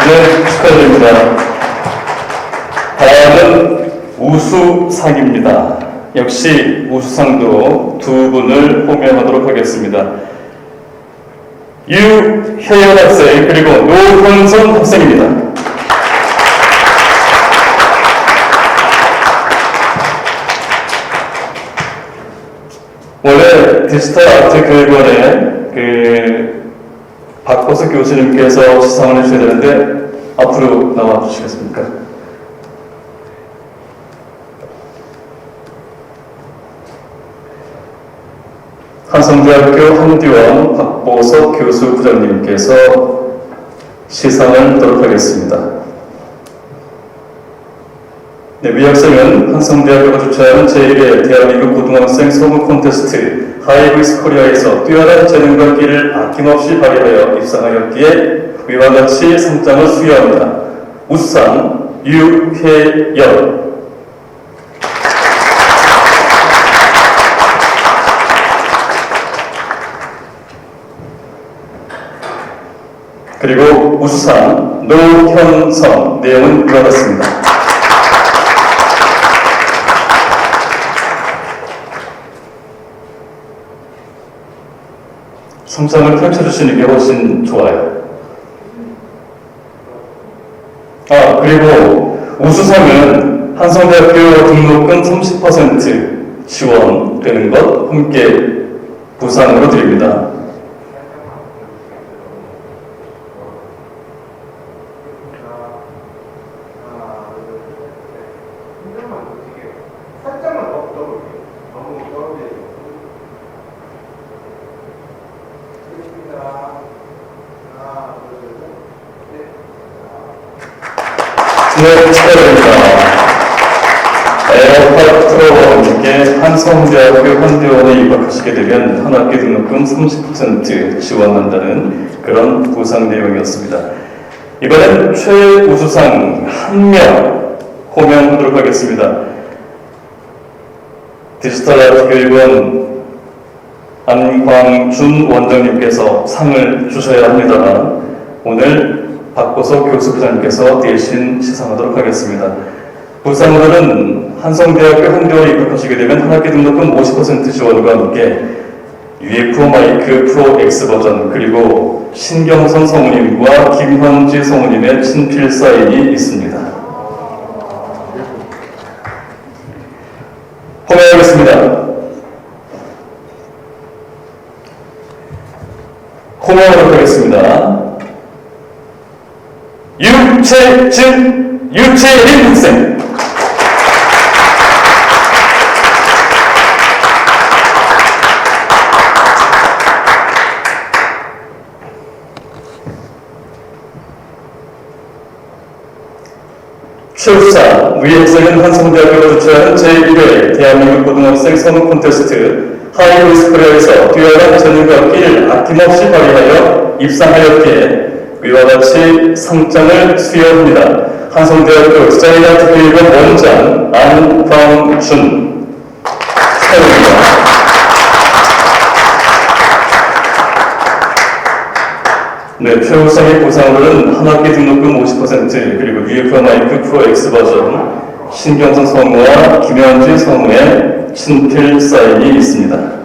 네, 축하드립니다. 다음은 우수상입니다. 역시 우수상도 두 분을 호명하도록 하겠습니다. 유혜연 학생 그리고 노현선 학생입니다. 원래 디지털 아트 교육원의 박보석 교수님께서 시상을 해주셔야 되는데 앞으로 나와 주시겠습니까? 한성대학교 한디원 박보석 교수 부장님께서 시상을 하도록 하겠습니다. 네, 위 학생은 한성대학교가 주최하는 제1회 대한민국 고등학생 성우 콘테스트 하이보이스 코리아에서 뛰어난 재능과 끼를 아낌없이 발휘하여 입상하였기에 위와 같이 상장을 수여합니다. 우수상 유혜연. 그리고 우수상 노현성. 내용은 이와 같습니다. 상장을 펼쳐주시는 게 훨씬 좋아요. 그리고 우수상은 한성대학교 등록금 30% 지원되는 것 함께 부상으로 드립니다. 네, 축하드립니다. 에어팟 프로와 함께 한성대학교 한대원에 입학하시게 되면 한 학기 등록금 30% 지원한다는 그런 보상 내용이었습니다. 이번엔 최우수상 1명 호명하도록 하겠습니다. 디지털 아트 교육원 안광준 원장님께서 상을 주셔야 합니다만 오늘 박보석 교수부장님께서 대신 시상하도록 하겠습니다. 부상으로는 한성대학교 한대원에 입학하시게 되면 한 학기 등록금 50% 지원과 함께 UFO 마이크 프로 X 버전 그리고 신경선 성우님과 김현지 성우님의 친필 사인이 있습니다. 호명하겠습니다. 호명하도록 하겠습니다. 유채진, 유채린 학생. 최우수상 위 학생은 한성대학교가 주최하는 제1회 대한민국 고등학생 성우 콘테스트 하이보이스 코리아에서 뛰어난 재능과 끼를 아낌없이 발휘하여 입상하였기에 위와 같이 상장을 수여합니다. 한성대학교 디자인 아트 교육원 원장 안광준 축하드립니다. 네, 최우상의 보상으로는 한 학기 등록금 50% 그리고 UFO 마이크 프로 X 버전 신경선 성우와 김현지 성우의 친필 사인이 있습니다.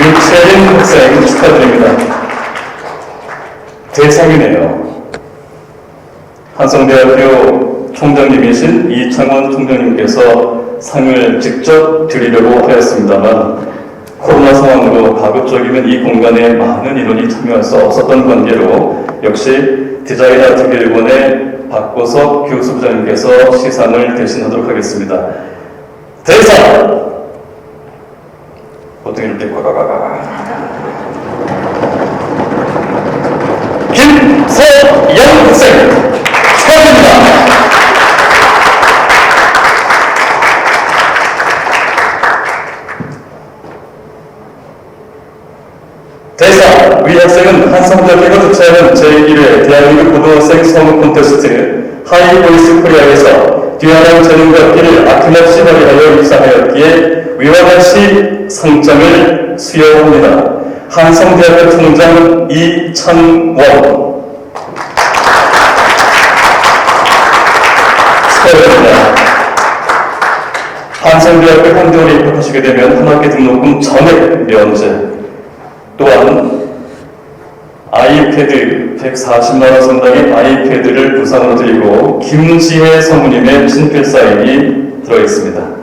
유채린 학생 축하드립니다. 대상이네요. 한성대학교 총장님이신 이창원 총장님께서 상을 직접 드리려고 하였습니다만 코로나 상황으로 가급적이면 이 공간에 많은 인원이 참여할 수 없었던 관계로 역시 디자인 아트 교육원의 박보석 교수부장님께서 시상을 대신하도록 하겠습니다. 대상! 보통 이렇게 김서영 학생 축하드립니다. 대상 위 학생은 한성대학교가 주최하는 제1회 대한민국 고등학생 성우 콘테스트 하이보이스 코리아에서 뛰어난 재능과 끼를 아낌없이 발휘하여 입상하였기에 위와 같이 상장을 수여합니다. 한성대학교 총장 이창원. 축하드립니다. 한성대학교 한겨울에 입학하시게 되면 한 학기 등록금 전액 면제, 또한 아이패드 140만원 상당의 아이패드를 부상으로 드리고 김지혜 성우님의 친필 사인이 들어있습니다.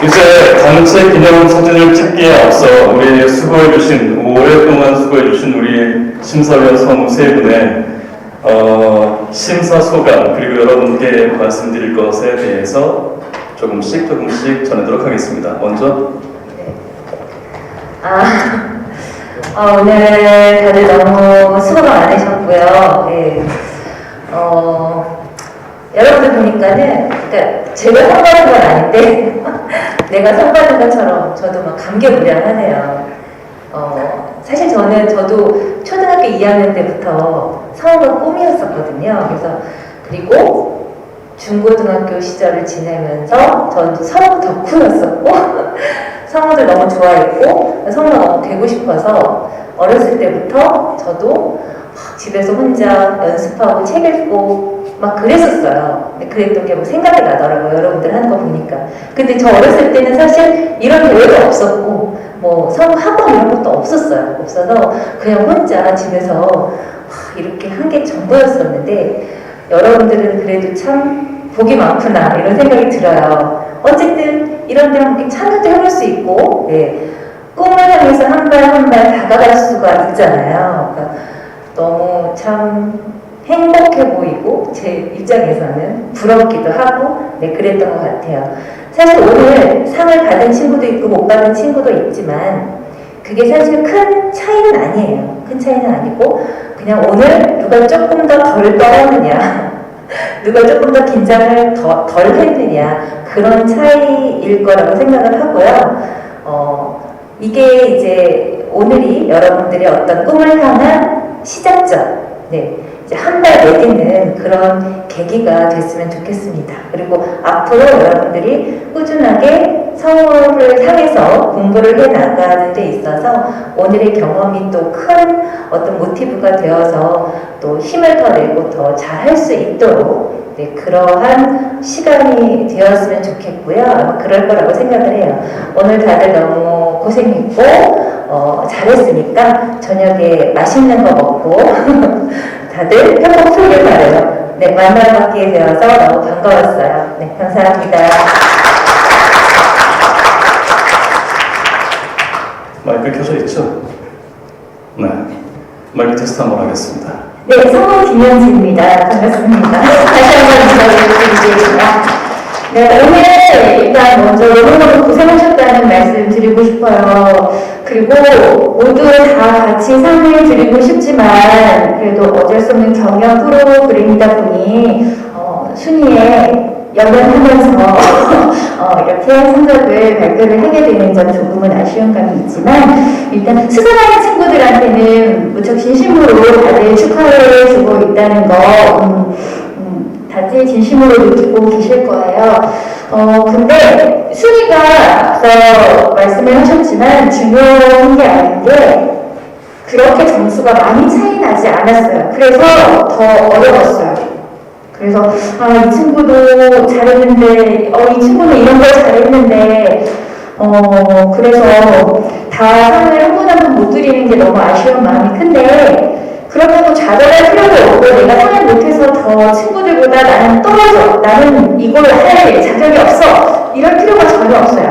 이제 단체 기념 사진을 찍기에 앞서 우리 수고해주신, 오랫동안 수고해주신 우리 심사위원 성우 세 분의 심사 소감, 그리고 여러분께 말씀드릴 것에 대해서 조금씩 전하도록 하겠습니다. 먼저. 오늘 다들 너무 수고 많으셨고요. 네. 여러분들 보니까는, 그러니까 제가 상 받은 건 아닌데, 내가 상 받은 것처럼 저도 막 감개무량하네요. 사실 저도 초등학교 2학년 때부터 성우가 꿈이었었거든요. 그리고 중고등학교 시절을 지내면서 저도 성우 덕후였었고, 성우들 너무 좋아했고, 성우가 너무 되고 싶어서 어렸을 때부터 저도 집에서 혼자 연습하고 책 읽고 막 그랬었어요. 근데 그랬던 게 뭐 생각이 나더라고요. 여러분들 하는 거 보니까. 근데 저 어렸을 때는 사실 이런 대회도 없었고 뭐 성우 학원 이런 것도 없었어요. 없어서 그냥 혼자 집에서 이렇게 한 게 전부였었는데 여러분들은 그래도 참 복이 많구나 이런 생각이 들어요. 어쨌든 이런 데 한번 참여도 해볼 수 있고 꿈을 향해서 한 발 한 발 다가갈 수가 있잖아요. 그러니까 너무 참 행복해 보이고 제 입장에서는 부럽기도 하고 그랬던 것 같아요. 사실 오늘 상을 받은 친구도 있고 못 받은 친구도 있지만 그게 사실 큰 차이는 아니에요. 큰 차이는 아니고 그냥 오늘 누가 조금 더 덜 떨었느냐 누가 조금 더 긴장을 덜 했느냐 그런 차이일 거라고 생각을 하고요. 이게 이제 오늘이 여러분들의 어떤 꿈을 향한 시작점, 이제 한 발 내딛는 그런 계기가 됐으면 좋겠습니다. 그리고 앞으로 여러분들이 꾸준하게 성우를 향해서 공부를 해 나가는 데 있어서 오늘의 경험이 또 큰 어떤 모티브가 되어서 또 힘을 더 내고 더 잘할 수 있도록 그러한 시간이 되었으면 좋겠고요. 아마 그럴 거라고 생각을 해요. 오늘 다들 너무 고생했고 잘했으니까 저녁에 맛있는 거 먹고 다들 행복 풀길 바라요. 만나뵙게 되어서 너무 반가웠어요. 감사합니다. 마이크 켜져 있죠? 마이크 테스트 한번 하겠습니다. 성우 김현지입니다. 반갑습니다. 다시 한번 인사드리겠습니다. 오늘 일단 먼저 너무너무 고생하셨다는 말씀 드리고 싶어요. 그리고 모두 다 같이 상을 드리고 싶지만 그래도 어쩔 수 없는 경연 프로그램이다 보니 순위에 연연하면서 이렇게 성적을 발표를 하게 되는 점 조금은 아쉬운 감이 있지만 일단 수상하는 친구들한테는 무척 진심으로 다들 축하해 주고 있다는 거 다들 진심으로 느끼고 계실 거예요. 근데 순위가 앞서 말씀을 하셨지만 중요한 게 아닌 게 그렇게 점수가 많이 차이 나지 않았어요. 그래서 더 어려웠어요. 그래서 이 친구도 잘했는데 이 친구는 이런 걸 잘했는데 그래서 다 상을 한 분 한 분 못 드리는 게 너무 아쉬운 마음이 큰데 그렇다고 좌절할 필요도 없고 내가 상을 못해서 더 친구들보다 나는 떨어져. 나는 이걸 할 자격이 없어. 이럴 필요가 전혀 없어요.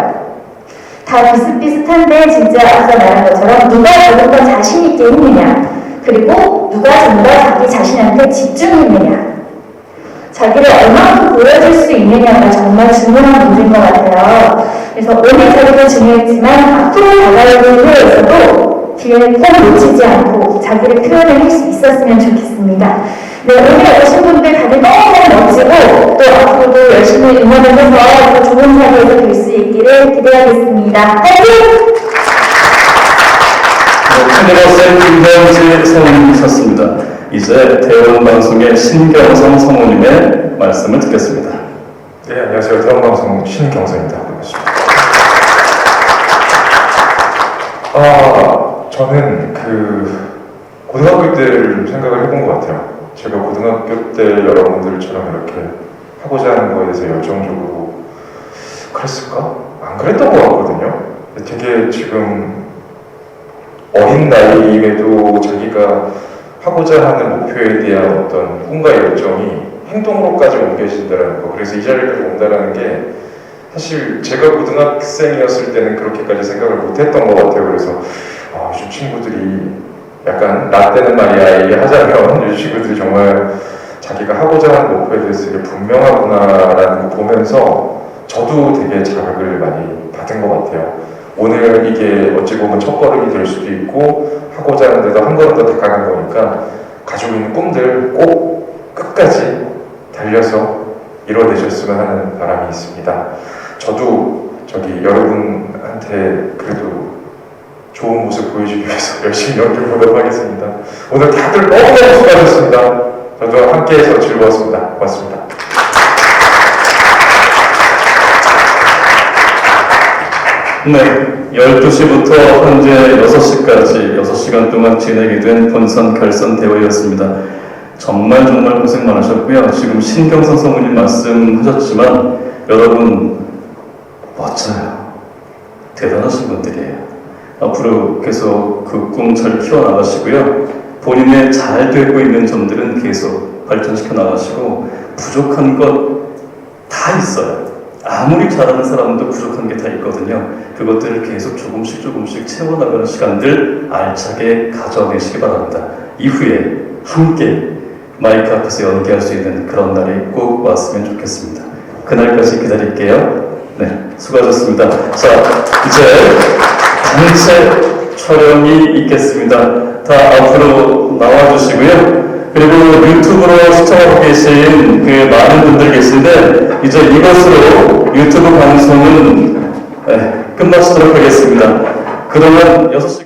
다 비슷비슷한데 진짜 아까 말한 것처럼 누가 조금 더 자신 있게 했느냐, 그리고 누가 좀 더 자기 자신한테 집중했느냐, 자기를 얼마큼 보여줄 수 있느냐가 정말 중요한 문제인 것 같아요. 그래서 오늘 자리도 중요했지만 앞으로 다가올 기회에서도 기회를 꼭 놓치지 않고 자기를 표현을 할 수 있었으면 좋겠습니다. 네, 오늘 오신 분들 다들 너무너무 멋지고 또 앞으로도 열심히 응원을 해서 더 좋은 자리에서 될 수 있기를 기대하겠습니다. 화이팅! 큰일어센 김병지 성우님이셨습니다. 이제 대원방송의 신경성 성우님의 말씀을 듣겠습니다. 네, 안녕하세요. 대원방송 신경성입니다. 반갑습니다. 저는 고등학교 때를 생각을 해본 것 같아요. 제가 고등학교 때 여러분들처럼 이렇게 하고자 하는 거에 대해서 열정적으로 그랬을까? 안 그랬던 것 같거든요. 되게 지금 어린 나이임에도 자기가 하고자 하는 목표에 대한 어떤 꿈과 열정이 행동으로까지 옮겨진다는 거. 그래서 이 자리까지 온다는 게 사실 제가 고등학생이었을 때는 그렇게까지 생각을 못했던 것 같아요. 그래서 요즘 친구들이 약간 나 때는 말이야 얘기하자면 요즘 친구들이 정말 자기가 하고자 하는 목표에 대해서 되게 분명하구나라는 거 보면서 저도 되게 자극을 많이 받은 것 같아요. 오늘 이게 어찌 보면 첫걸음이 될 수도 있고 하고자 하는데도 한 걸음 더 다가간 거니까 가지고 있는 꿈들 꼭 끝까지 달려서 이뤄내셨으면 하는 바람이 있습니다. 저도 여러분한테 그래도 좋은 모습 보여주기 위해서 열심히 연기해보도록 하겠습니다. 오늘 다들 너무너무 수고하셨습니다. 저도 함께해서 즐거웠습니다. 고맙습니다. 네, 12시부터 현재 6시까지 6시간 동안 진행이 된 본선 결선 대회였습니다. 정말 고생 많으셨고요. 지금 신경성 성우님 말씀하셨지만 여러분 멋져요. 대단하신 분들이에요. 앞으로 계속 그 꿈 잘 키워나가시고요. 본인의 잘 되고 있는 점들은 계속 발전시켜 나가시고 부족한 것 다 있어요. 아무리 잘하는 사람도 부족한 게 다 있거든요. 그것들을 계속 조금씩 채워나가는 시간들 알차게 가져내시기 바랍니다. 이후에 함께 마이크 앞에서 연기할 수 있는 그런 날이 꼭 왔으면 좋겠습니다. 그날까지 기다릴게요. 네, 수고하셨습니다. 자, 이제 단체 촬영이 있겠습니다. 다 앞으로 나와주시고요. 그리고 유튜브로 시청하고 계신 많은 분들 계신데 이제 이것으로 유튜브 방송은 끝마치도록 하겠습니다. 그동안 6시